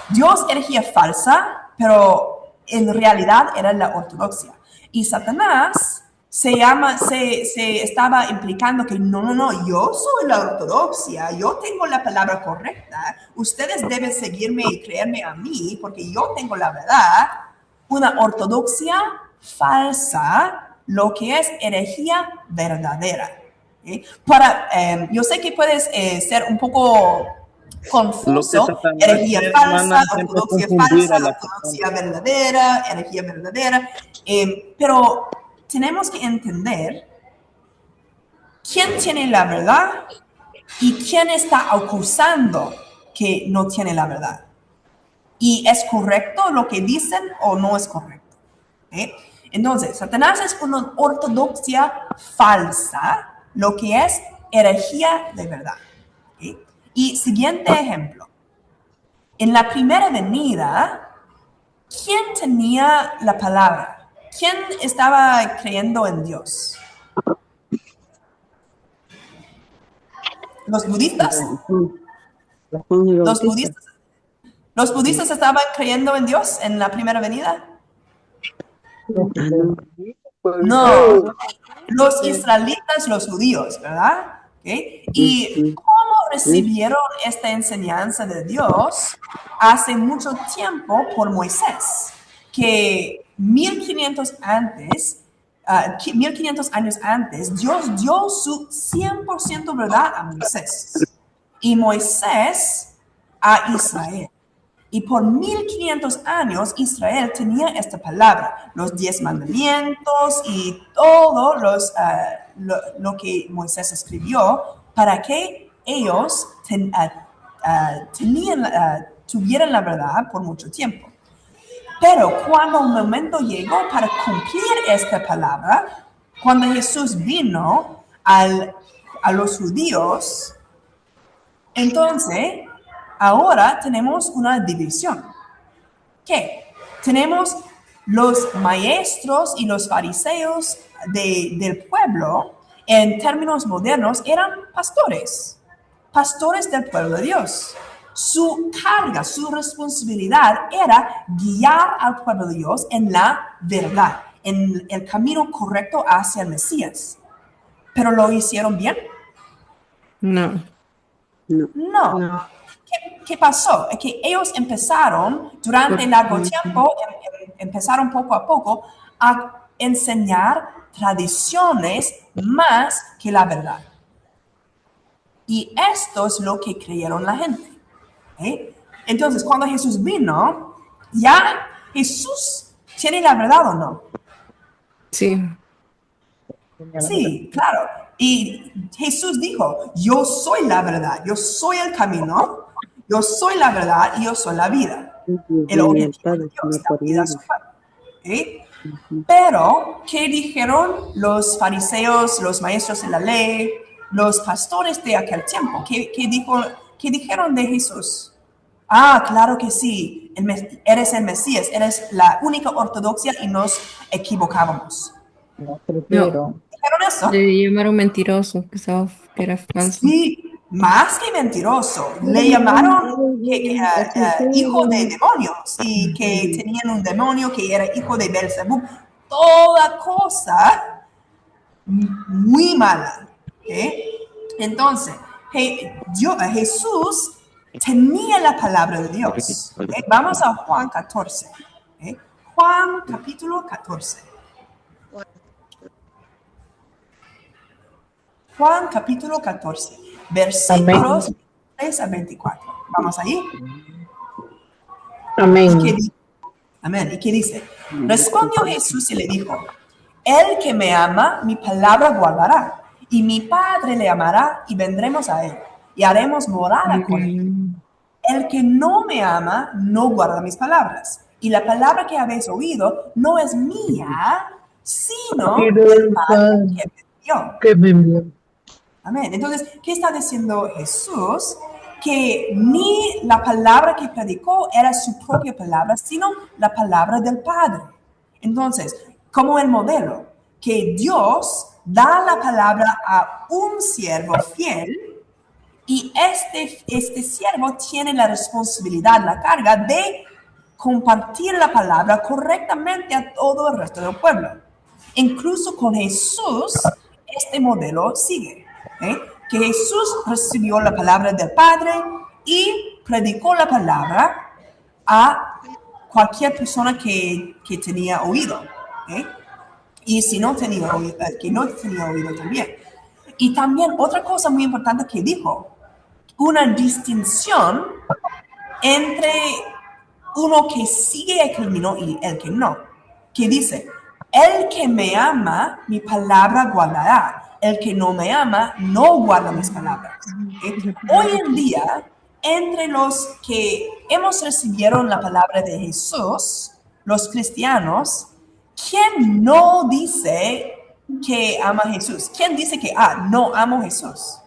Speaker 1: Dios herejía falsa, pero en realidad era la ortodoxia. Y Satanás se estaba implicando que no, yo soy la ortodoxia, yo tengo la palabra correcta, ustedes deben seguirme y creerme a mí, porque yo tengo la verdad. Una ortodoxia falsa, lo que es herejía verdadera. Yo sé que puedes ser un poco confuso, herejía falsa, ortodoxia falsa, ortodoxia verdadera, herejía verdadera, pero tenemos que entender quién tiene la verdad y quién está acusando que no tiene la verdad. ¿Y es correcto lo que dicen o no es correcto? Entonces, Satanás es una ortodoxia falsa, lo que es herejía de verdad. Y siguiente ejemplo. En la primera venida, ¿quién tenía la palabra? ¿Quién estaba creyendo en Dios? ¿Los budistas? ¿Los budistas estaban creyendo en Dios en la primera venida? No, los israelitas, los judíos, ¿verdad? ¿Y cómo recibieron esta enseñanza de Dios? Hace mucho tiempo por Moisés, que 1500 años antes, Dios dio su 100% verdad a Moisés. Y Moisés a Israel. Y por 1500 años Israel tenía esta palabra, los 10 mandamientos y todo lo que Moisés escribió para que ellos tuvieran la verdad por mucho tiempo. Pero cuando un momento llegó para cumplir esta palabra, cuando Jesús vino a los judíos, entonces ahora tenemos una división. ¿Qué? Tenemos los maestros y los fariseos del pueblo, en términos modernos, eran pastores. pastores del pueblo de Dios. Su carga, su responsabilidad era guiar al pueblo de Dios en la verdad, en el camino correcto hacia el Mesías. ¿Pero lo hicieron bien?
Speaker 3: No.
Speaker 1: No. ¿Qué pasó? Es que ellos empezaron, durante largo tiempo, empezaron poco a poco a enseñar tradiciones más que la verdad. Y esto es lo que creyeron la gente. Entonces, cuando Jesús vino, ¿ya Jesús tiene la verdad o no?
Speaker 3: Sí.
Speaker 1: Sí, claro. Y Jesús dijo, yo soy la verdad, yo soy el camino, yo soy la verdad y yo soy la vida. El objetivo de Dios, la vida es su Padre. Pero, ¿qué dijeron los fariseos, los maestros de la ley, los pastores de aquel tiempo? ¿Qué dijeron de Jesús? Ah, claro que sí, eres el Mesías, eres la única ortodoxia y nos equivocábamos.
Speaker 3: No.
Speaker 1: ¿Dijeron eso?
Speaker 3: Le llamaron mentiroso, que era falso.
Speaker 1: Sí, más que mentiroso. Le llamaron hijo de demonios y que tenían un demonio que era hijo de Belzebú. Toda cosa muy mala. Entonces, Jesús tenía la palabra de Dios. Vamos a Juan 14. Juan capítulo 14. Juan capítulo 14, versículos 3 a 24. ¿Vamos ahí?
Speaker 6: Amén.
Speaker 1: Amén. ¿Y qué dice? Respondió Jesús y le dijo, el que me ama, mi palabra guardará, y mi Padre le amará, y vendremos a él, y haremos morada con él. El que no me ama, no guarda mis palabras, y la palabra que habéis oído no es mía, sino del Padre que me envió. Amén. Entonces, ¿qué está diciendo Jesús? Que ni la palabra que predicó era su propia palabra, sino la palabra del Padre. Entonces, como el modelo, que Dios da la palabra a un siervo fiel y este siervo tiene la responsabilidad, la carga de compartir la palabra correctamente a todo el resto del pueblo. Incluso con Jesús, este modelo sigue. Que Jesús recibió la palabra del Padre y predicó la palabra a cualquier persona que tenía oído. Y si no tenía oído, que no tenía oído también. Y también otra cosa muy importante que dijo, una distinción entre uno que sigue el camino y el que no. Que dice, el que me ama, mi palabra guardará. El que no me ama, no guarda mis palabras. Hoy en día, entre los que hemos recibido la palabra de Jesús, los cristianos, ¿quién no dice que ama a Jesús? ¿Quién dice que, no amo a Jesús?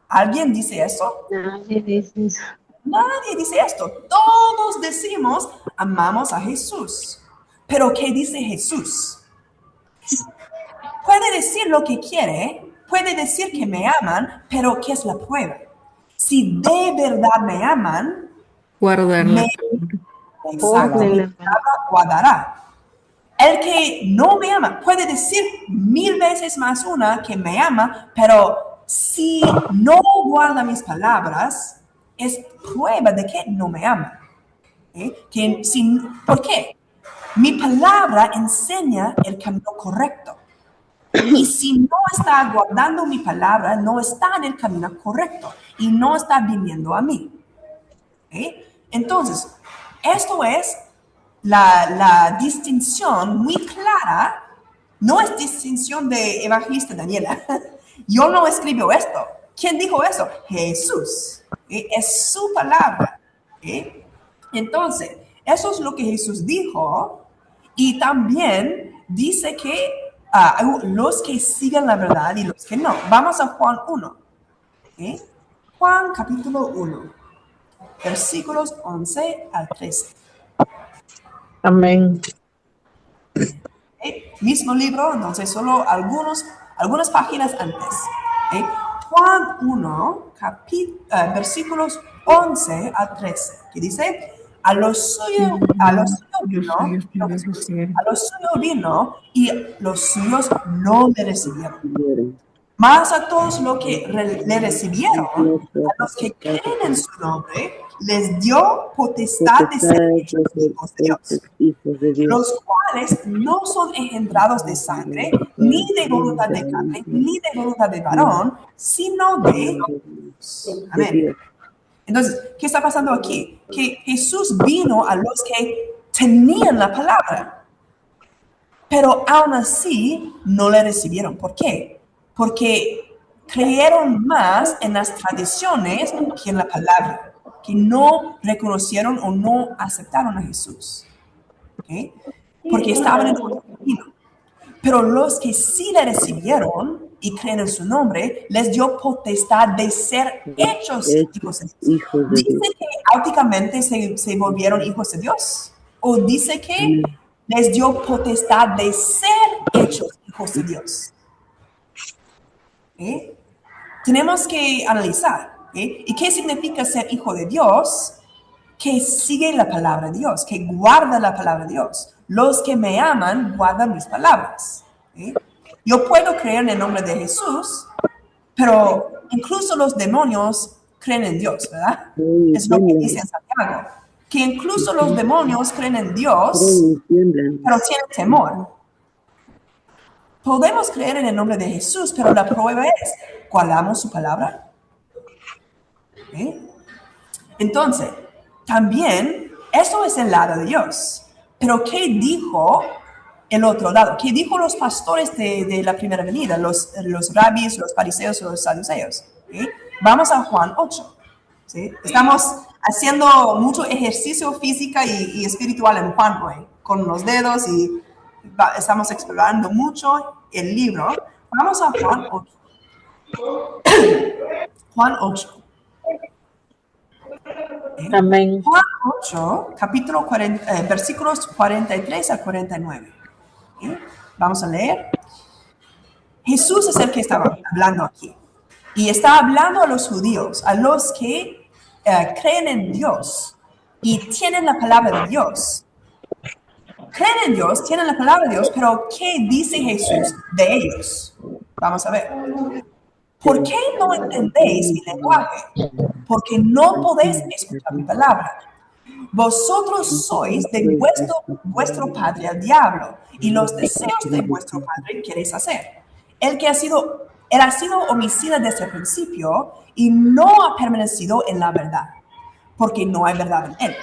Speaker 1: ¿Alguien dice eso?
Speaker 6: Nadie dice eso.
Speaker 1: Nadie dice esto. Todos decimos, amamos a Jesús. Pero ¿qué dice Jesús? Puede decir lo que quiere, puede decir que me aman, pero ¿qué es la prueba? Si de verdad me aman,
Speaker 3: Guardarla.
Speaker 1: Guardará. El que no me ama puede decir 1000 veces más una que me ama, pero si no guarda mis palabras, es prueba de que no me ama. ¿Por qué? Mi palabra enseña el camino correcto. Y si no está guardando mi palabra, no está en el camino correcto y no está viniendo a mí. Entonces, esto es la distinción muy clara. No es distinción de Evangelista Daniela. Yo no escribo esto. ¿Quién dijo eso? Jesús. Es su palabra. Entonces, eso es lo que Jesús dijo. Y también dice que los que sigan la verdad y los que no. Vamos a Juan 1. Juan capítulo 1, versículos 11 al 13.
Speaker 6: Amén.
Speaker 1: Mismo libro, entonces solo algunas páginas antes. Juan 1, versículos 11 a 13, que dice, a los suyos vino y los suyos no le recibieron. Mas a todos los que le recibieron, a los que creen en su nombre, les dio potestad de ser hechos hijos de Dios, los cuales no son engendrados de sangre, ni de voluntad de carne, ni de voluntad de varón, sino de Dios. Amén. Entonces, ¿qué está pasando aquí? Que Jesús vino a los que tenían la palabra, pero aún así no le recibieron. ¿Por qué? Porque creyeron más en las tradiciones que en la palabra, que no reconocieron o no aceptaron a Jesús. ¿Okay? Porque estaban en otro camino. Pero los que sí le recibieron y creen en su nombre, les dio potestad de ser hechos hijos de Dios. ¿Dice que auténticamente se volvieron hijos de Dios? ¿O dice que les dio potestad de ser hechos hijos de Dios? ¿Eh? Tenemos que analizar. ¿Y qué significa ser hijo de Dios? Que sigue la palabra de Dios, que guarda la palabra de Dios. Los que me aman guardan mis palabras. Yo puedo creer en el nombre de Jesús, pero incluso los demonios creen en Dios, ¿verdad? Es lo que dice Santiago. Que incluso los demonios creen en Dios, pero tienen temor. Podemos creer en el nombre de Jesús, pero la prueba es, ¿guardamos su palabra? Entonces, también, eso es el lado de Dios. Pero ¿qué dijo el otro lado? ¿Qué dijo los pastores de la primera venida? Los rabis, los fariseos, los saduceos. Vamos a Juan 8. ¿Sí? Estamos haciendo mucho ejercicio físico y espiritual en Juan hoy, con los dedos y estamos explorando mucho el libro. Vamos a Juan 8. Juan 8.
Speaker 6: Amén.
Speaker 1: Juan 8, capítulo 40, versículos 43 a 49. Vamos a leer. Jesús es el que estaba hablando aquí. Y está hablando a los judíos, a los que creen en Dios y tienen la palabra de Dios. Creen en Dios, tienen la palabra de Dios, pero ¿qué dice Jesús de ellos? Vamos a ver. ¿Por qué no entendéis mi lenguaje? Porque no podéis escuchar mi palabra. Vosotros sois de vuestro padre el diablo, y los deseos de vuestro padre queréis hacer. Él ha sido homicida desde el principio y no ha permanecido en la verdad, porque no hay verdad en él.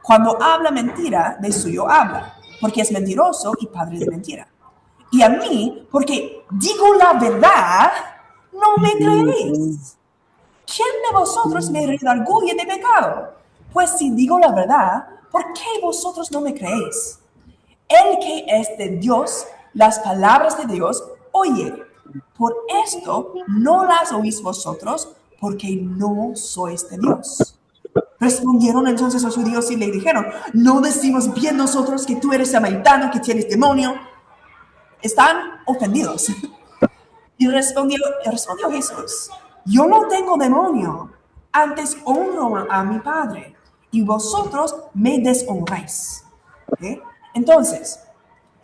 Speaker 1: Cuando habla mentira, de suyo habla, porque es mentiroso y padre de mentira. Y a mí, porque digo la verdad, no me creéis. ¿Quién de vosotros me redarguye de pecado? Pues si digo la verdad, ¿por qué vosotros no me creéis? El que es de Dios, las palabras de Dios oye. Por esto no las oís vosotros, porque no sois de Dios. Respondieron entonces los judíos y le dijeron, ¿no decimos bien nosotros que tú eres samaritano, que tienes demonio? Están ofendidos. Y respondió Jesús, yo no tengo demonio, antes honro a mi Padre, y vosotros me deshonráis. Entonces,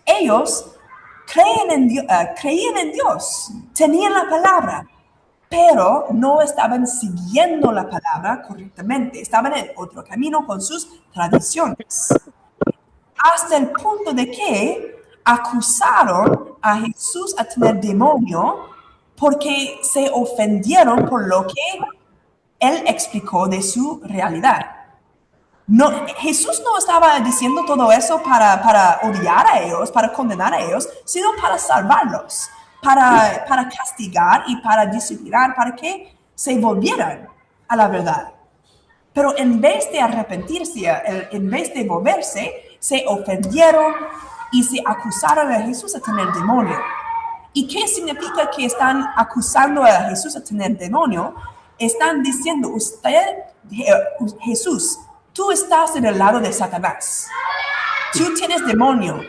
Speaker 1: ellos creían en Dios, tenían la palabra, pero no estaban siguiendo la palabra correctamente, estaban en otro camino con sus tradiciones. Hasta el punto de que acusaron a Jesús a tener demonio porque se ofendieron por lo que él explicó de su realidad. No, Jesús no estaba diciendo todo eso para odiar a ellos, para condenar a ellos, sino para salvarlos, para castigar y para disciplinar, para que se volvieran a la verdad. Pero en vez de arrepentirse, en vez de volverse, se ofendieron y se acusaron a Jesús a tener demonio. ¿Y qué significa que están acusando a Jesús a tener demonio? Están diciendo, Jesús, tú estás en el lado de Satanás. Tú tienes demonio.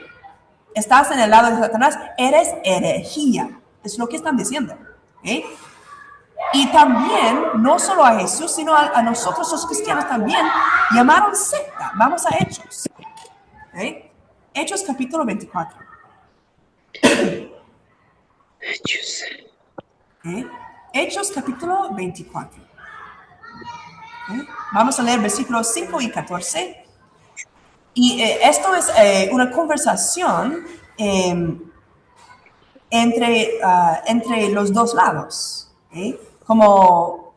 Speaker 1: Estás en el lado de Satanás. Eres herejía. Es lo que están diciendo. Y también, no solo a Jesús, sino a nosotros los cristianos también, llamaron secta. Vamos a Hechos. ¿Okay? Hechos capítulo 24. ¿Okay? Hechos capítulo 24. ¿Okay? Vamos a leer versículos 5 y 14. Y esto es una conversación entre los dos lados, ¿okay? Como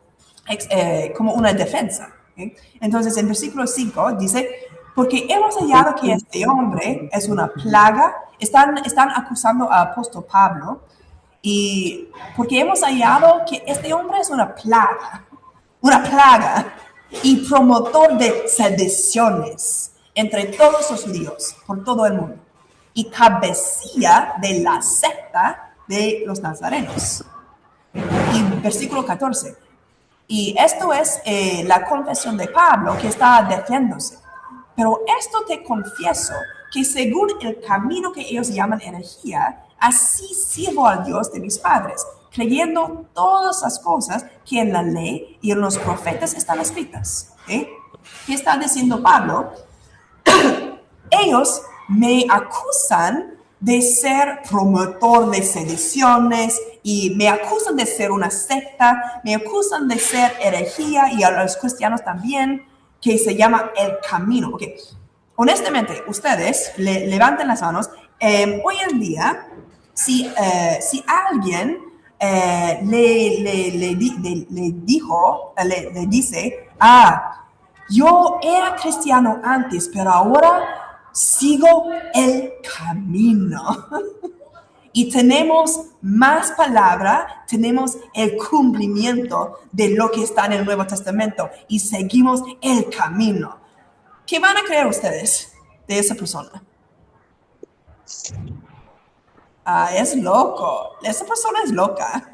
Speaker 1: una defensa. ¿Okay? Entonces, en versículo 5 dice, porque hemos hallado que este hombre es una plaga. Están acusando al apóstol Pablo, y porque hemos hallado que este hombre es una plaga y promotor de sediciones entre todos los judíos por todo el mundo, y cabecilla de la secta de los nazarenos. Y versículo 14. Y esto es la confesión de Pablo que está defendiéndose. Pero esto te confieso, que según el camino que ellos llaman herejía, así sirvo al Dios de mis padres, creyendo todas las cosas que en la ley y en los profetas están escritas. ¿Okay? ¿Qué está diciendo Pablo? Ellos me acusan de ser promotor de sediciones, y me acusan de ser una secta, me acusan de ser herejía, y a los cristianos también, que se llama el camino. Okay. Honestamente, ustedes levanten las manos. Hoy en día, si alguien le dice, yo era cristiano antes, pero ahora sigo el camino. Y tenemos más palabra, tenemos el cumplimiento de lo que está en el Nuevo Testamento y seguimos el camino. ¿Qué van a creer ustedes de esa persona? Es loco. Esa persona es loca.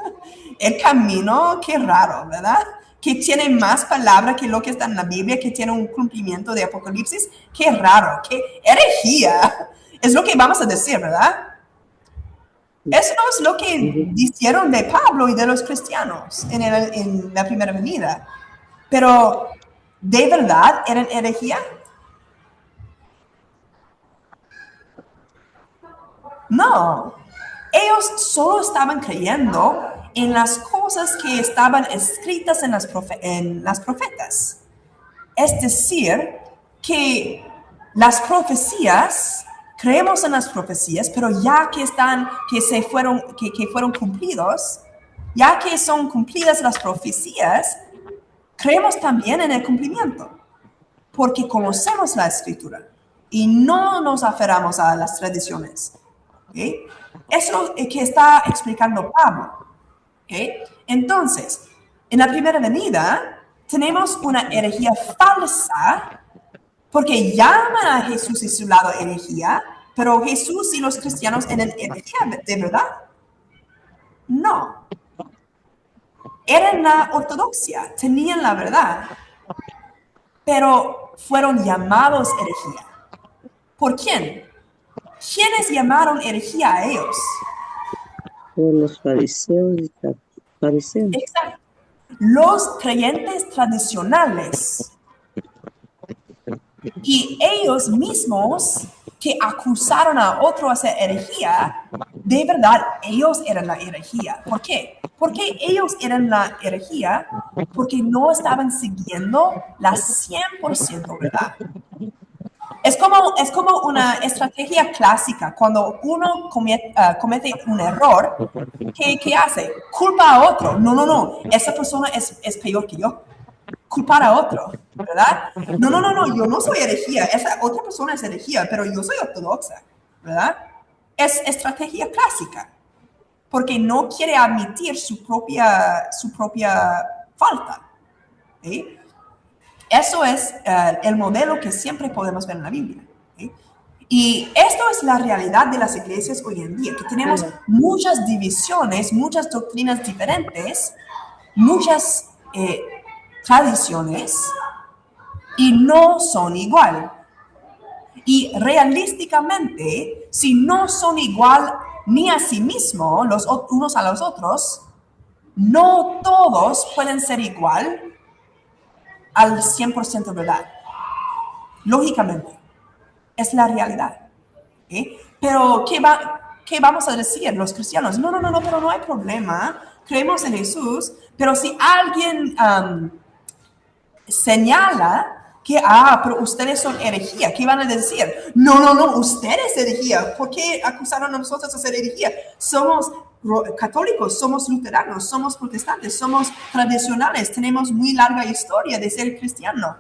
Speaker 1: El camino, qué raro, ¿verdad? Que tiene más palabra que lo que está en la Biblia, que tiene un cumplimiento de Apocalipsis. Qué raro, qué herejía. Es lo que vamos a decir, ¿verdad? Eso no es lo que dijeron de Pablo y de los cristianos en la primera venida. Pero, ¿de verdad eran herejía? No. Ellos solo estaban creyendo en las cosas que estaban escritas en las profetas. Es decir, que las profecías, creemos en las profecías, pero ya que fueron cumplidos, ya que son cumplidas las profecías, creemos también en el cumplimiento, porque conocemos la Escritura y no nos aferramos a las tradiciones. ¿Okay? Eso es lo que está explicando Pablo. ¿Okay? Entonces, en la primera venida tenemos una herejía falsa, porque llaman a Jesús y su lado herejía, pero Jesús y los cristianos eran herejía, ¿de verdad? No. Eran la ortodoxia, tenían la verdad, pero fueron llamados herejía. ¿Por quién? ¿Quiénes llamaron herejía a ellos?
Speaker 11: Por los fariseos y fariseos.
Speaker 1: Exacto. Los creyentes tradicionales. Y ellos mismos que acusaron a otro de hacer herejía, de verdad, ellos eran la herejía. ¿Por qué? Porque ellos eran la herejía porque no estaban siguiendo la 100% verdad. Es como una estrategia clásica. Cuando uno comete un error, ¿qué hace? Culpa a otro. No. Esa persona es peor que yo. Culpar a otro, ¿verdad? No. Yo no soy herejía. Esa otra persona es herejía, pero yo soy ortodoxa, ¿verdad? Es estrategia clásica. Porque no quiere admitir su propia falta. ¿Sí? Eso es el modelo que siempre podemos ver en la Biblia. ¿Sí? Y esto es la realidad de las iglesias hoy en día, que tenemos muchas divisiones, muchas doctrinas diferentes, muchas tradiciones, y no son igual. Y realísticamente, si no son igual ni a sí mismos, los unos a los otros, no todos pueden ser igual al 100% verdad. Lógicamente, es la realidad. ¿Sí? Pero, ¿qué vamos a decir los cristianos? No, pero no hay problema. Creemos en Jesús, pero si alguien señala que, pero ustedes son herejía, ¿qué van a decir? No, ustedes herejía. ¿Por qué acusaron a nosotros de ser herejía? Somos católicos, somos luteranos, somos protestantes, somos tradicionales, tenemos muy larga historia de ser cristiano.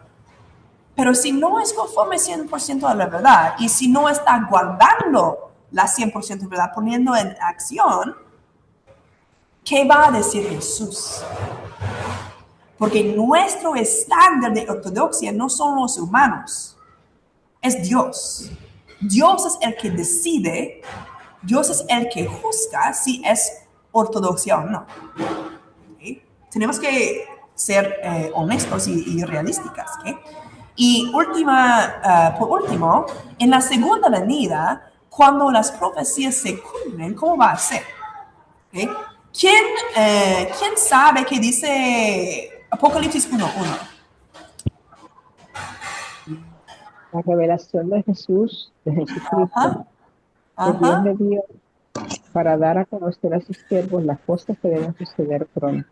Speaker 1: Pero si no es conforme 100% a la verdad y si no está guardando la 100% verdad, poniendo en acción, ¿qué va a decir Jesús? Porque nuestro estándar de ortodoxia no son los humanos, es Dios. Dios es el que decide, Dios es el que juzga si es ortodoxia o no. ¿Okay? Tenemos que ser honestos y realísticas. ¿Okay? Y por último, en la segunda venida, cuando las profecías se cumplen, ¿cómo va a ser? ¿Okay? ¿Quién sabe qué dice Apocalipsis 1:1?
Speaker 13: La revelación de Jesús, de Jesucristo, que Dios le dio para dar a conocer a sus siervos las cosas que deben suceder pronto.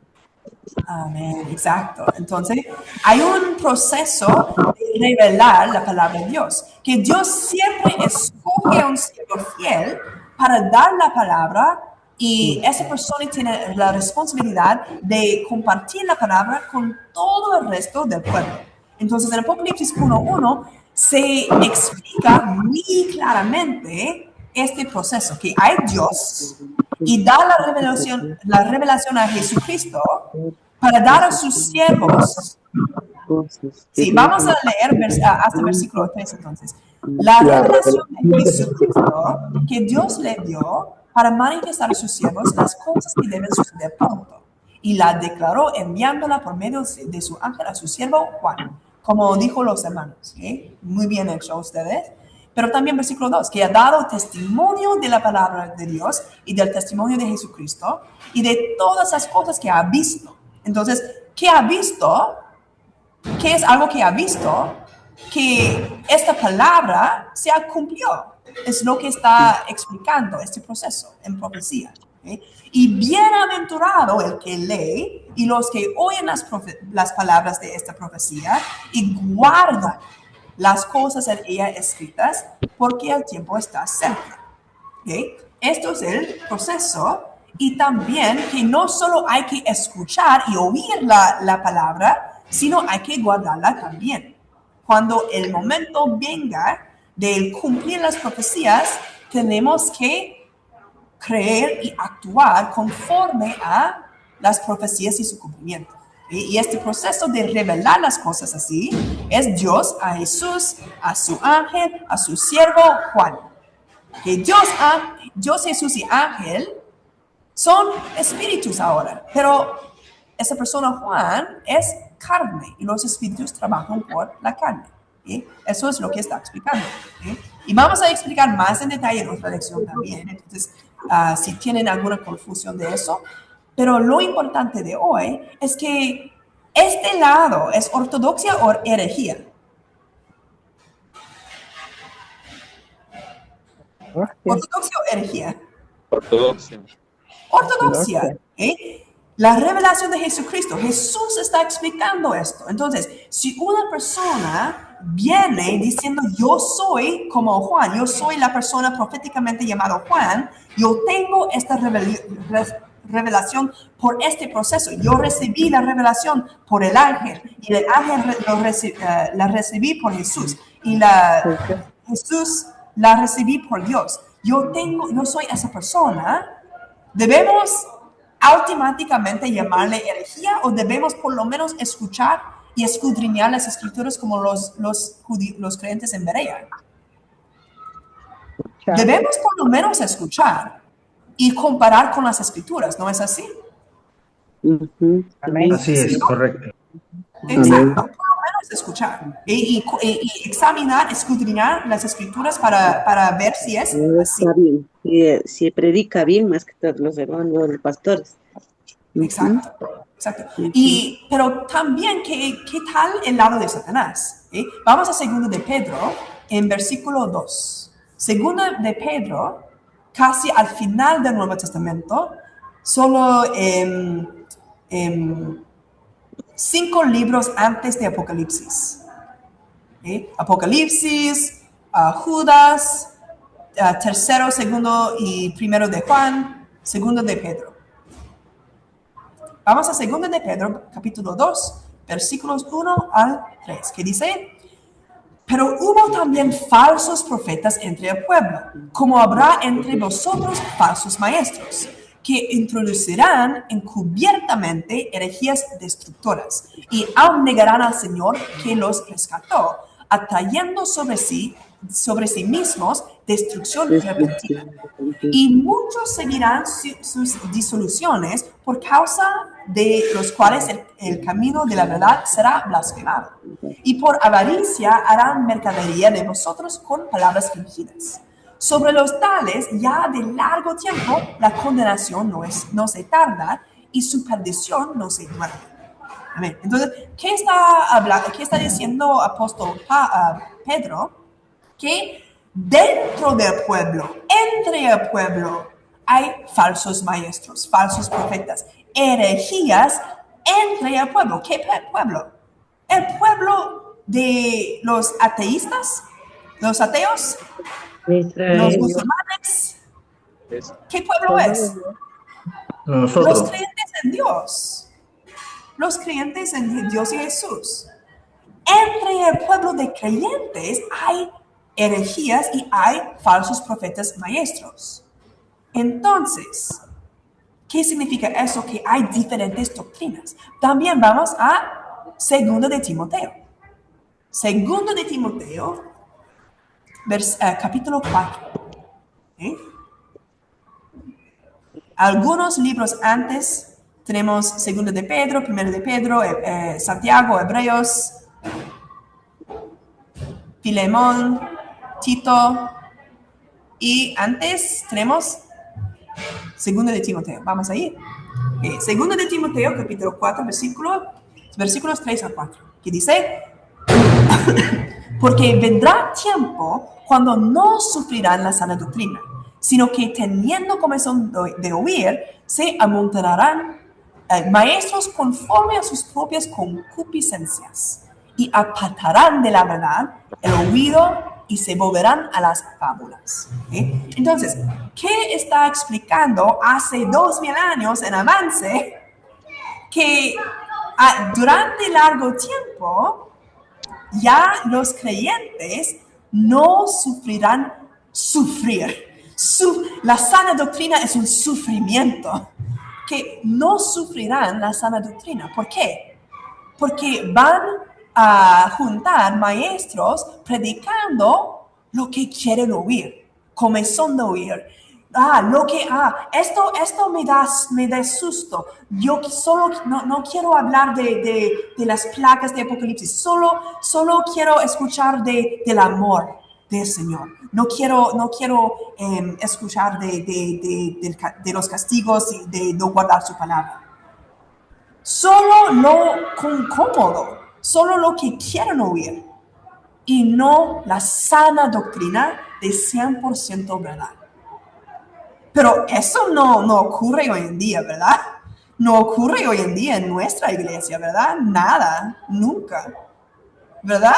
Speaker 1: Amén, exacto. Entonces, hay un proceso de revelar la palabra de Dios, que Dios siempre escoge a un siervo fiel para dar la palabra y esa persona tiene la responsabilidad de compartir la palabra con todo el resto del pueblo. Entonces, en Apocalipsis 1:1 se explica muy claramente este proceso, que hay Dios y da la revelación a Jesucristo para dar a sus siervos. Sí, vamos a leer hasta el versículo 3 entonces. La revelación de Jesucristo que Dios le dio para manifestar a sus siervos las cosas que deben suceder pronto. Y la declaró enviándola por medio de su ángel a su siervo Juan, como dijo los hermanos. ¿Sí? Muy bien hecho ustedes. Pero también versículo 2, que ha dado testimonio de la palabra de Dios y del testimonio de Jesucristo y de todas las cosas que ha visto. Entonces, ¿qué ha visto? ¿Qué es algo que ha visto? Que esta palabra se cumplió. Es lo que está explicando este proceso en profecía. ¿Okay? Y bienaventurado el que lee y los que oyen las palabras de esta profecía y guardan las cosas en ella escritas, porque el tiempo está cerca. ¿Okay? Esto es el proceso, y también que no solo hay que escuchar y oír la palabra, sino hay que guardarla también. Cuando el momento venga de cumplir las profecías, tenemos que creer y actuar conforme a las profecías y su cumplimiento. Y este proceso de revelar las cosas así es Dios a Jesús, a su ángel, a su siervo Juan. Que Dios, Jesús y ángel son espíritus ahora, pero esa persona Juan es carne y los espíritus trabajan por la carne. ¿Sí? Eso es lo que está explicando. ¿Sí? Y vamos a explicar más en detalle en otra lección también. Entonces, si tienen alguna confusión de eso. Pero lo importante de hoy es que este lado es ortodoxia o herejía. ¿Ortodoxia o herejía?
Speaker 14: Ortodoxia.
Speaker 1: Ortodoxia. ¿Okay? La revelación de Jesucristo. Jesús está explicando esto. Entonces, si una persona viene diciendo yo soy como Juan, yo soy la persona proféticamente llamada Juan, yo tengo esta revelación por este proceso. Yo recibí la revelación por el ángel y el ángel la recibí por Jesús y Jesús la recibí por Dios. Yo soy esa persona. ¿Debemos automáticamente llamarle herejía o debemos por lo menos escuchar y escudriñar las escrituras como los creyentes en Berea? Debemos por lo menos escuchar y comparar con las escrituras, ¿no es así?
Speaker 15: Así es, correcto.
Speaker 1: Exacto, por lo menos escuchar y examinar, escudriñar las escrituras para ver si es así.
Speaker 11: Está bien, si predica bien, más que todos los hermanos, los pastores.
Speaker 1: Exacto, exacto. Pero también, ¿qué tal el lado de Satanás? Vamos a 2 de Pedro, en versículo 2. 2 de Pedro, casi al final del Nuevo Testamento, solo 5 libros antes de Apocalipsis. Apocalipsis, Judas, 3, 2 y 1 de Juan, 2 de Pedro. Vamos a 2 de Pedro, capítulo 2, versículos 1 al 3, que dice: pero hubo también falsos profetas entre el pueblo, como habrá entre vosotros falsos maestros, que introducirán encubiertamente herejías destructoras, y aún negarán al Señor que los rescató, atrayendo sobre sí mismos destrucción repentina. Y muchos seguirán sus disoluciones, por causa de los cuales el camino de la verdad será blasfemado. Y por avaricia harán mercadería de vosotros con palabras fingidas. Sobre los tales, ya de largo tiempo, la condenación no se tarda y su perdición no se duerme. Amén. Entonces, ¿qué está diciendo apóstol Pedro? Que dentro del pueblo, entre el pueblo, hay falsos maestros, falsos profetas, herejías entre el pueblo. ¿Qué pueblo? El pueblo de los ateístas, los ateos, los musulmanes. ¿Qué pueblo es? Los creyentes en Dios. Los creyentes en Dios y Jesús. Entre el pueblo de creyentes hay herejías y hay falsos profetas maestros. Entonces, ¿qué significa eso? Que hay diferentes doctrinas. También vamos a 2 de Timoteo. 2 de Timoteo, capítulo 4. Algunos libros antes tenemos 2 de Pedro, 1 de Pedro, Santiago, Hebreos, Filemón, Tito, y antes tenemos 2 de Timoteo. Vamos a ir. 2 de Timoteo, capítulo 4, versículos 3 a 4, que dice: porque vendrá tiempo cuando no sufrirán la sana doctrina, sino que teniendo comezón de oír, se amontonarán maestros conforme a sus propias concupiscencias, y apartarán de la verdad el oído y se volverán a las fábulas. Entonces, ¿qué está explicando hace 2000 años en avance? Que durante largo tiempo ya los creyentes no sufrirán sufrir. La sana doctrina es un sufrimiento. Que no sufrirán la sana doctrina. ¿Por qué? Porque van a juntar maestros predicando lo que quieren oír, comezón de oír. Esto me da susto. Yo solo no quiero hablar de las placas de Apocalipsis. Solo quiero escuchar del amor del Señor. No quiero escuchar de los castigos y de no guardar su palabra. Solo lo cómodo, solo lo que quieren oír, y no la sana doctrina de 100% verdad. Pero eso no ocurre hoy en día, ¿verdad? No ocurre hoy en día en nuestra iglesia, ¿verdad? Nada, nunca, ¿verdad?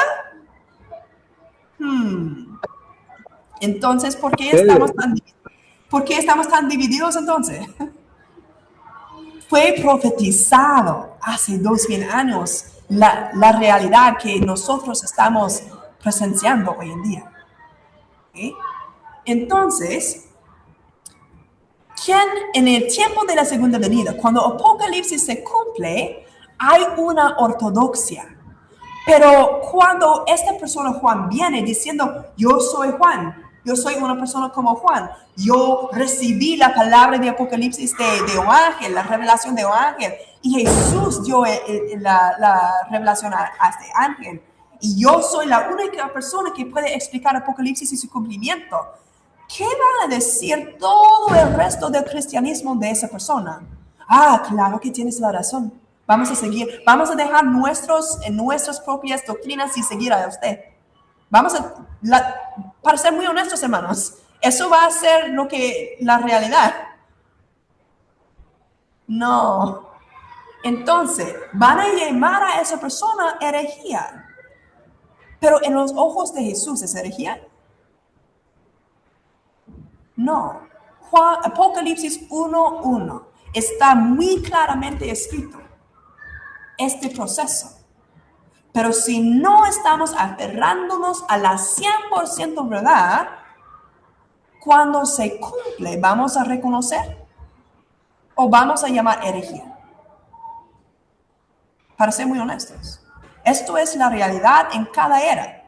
Speaker 1: Entonces, ¿por qué estamos tan divididos entonces? Fue profetizado hace 2000 años la realidad que nosotros estamos presenciando hoy en día. Entonces, en el tiempo de la segunda venida, cuando Apocalipsis se cumple, hay una ortodoxia. Pero cuando esta persona Juan viene diciendo: yo soy Juan, yo soy una persona como Juan, yo recibí la palabra de Apocalipsis de un ángel, la revelación de un ángel, y Jesús dio la revelación a este ángel, y yo soy la única persona que puede explicar Apocalipsis y su cumplimiento. ¿Qué va a decir todo el resto del cristianismo de esa persona? Claro que tienes la razón. Vamos a seguir, vamos a dejar nuestras propias doctrinas y seguir a usted. Para ser muy honestos, hermanos, eso va a ser la realidad. No. Entonces, van a llamar a esa persona herejía. Pero en los ojos de Jesús, ¿es herejía? No. Apocalipsis 1:1 está muy claramente escrito este proceso. Pero si no estamos aferrándonos a la 100% verdad, cuando se cumple, ¿vamos a reconocer o vamos a llamar herejía? Para ser muy honestos. Esto es la realidad en cada era.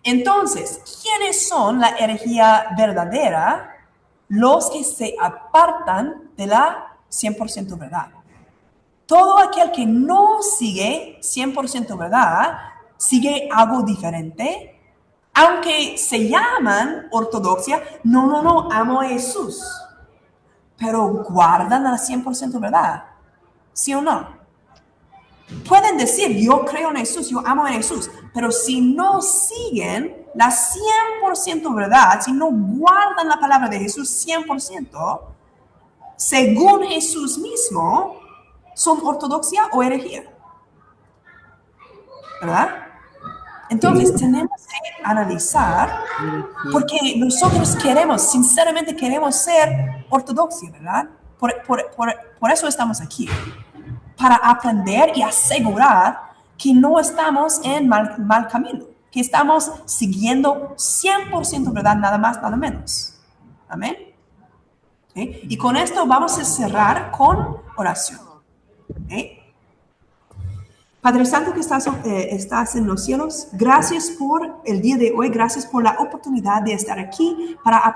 Speaker 1: Entonces, ¿quiénes son la herejía verdadera? Los que se apartan de la 100% verdad. Todo aquel que no sigue 100% verdad, sigue algo diferente, aunque se llaman ortodoxia, no, amo a Jesús, pero guardan la 100% verdad, ¿sí o no? Pueden decir, yo creo en Jesús, yo amo a Jesús, pero si no siguen la 100% verdad, si no guardan la palabra de Jesús 100%, según Jesús mismo, ¿son ortodoxia o herejía? ¿Verdad? Entonces tenemos que analizar, porque nosotros sinceramente queremos ser ortodoxia, ¿verdad? Por eso estamos aquí, para aprender y asegurar que no estamos en mal camino, que estamos siguiendo 100% verdad, nada más, nada menos. Amén. ¿Okay? Y con esto vamos a cerrar con oración. Padre Santo que estás en los cielos, gracias por el día de hoy, gracias por la oportunidad de estar aquí para aprender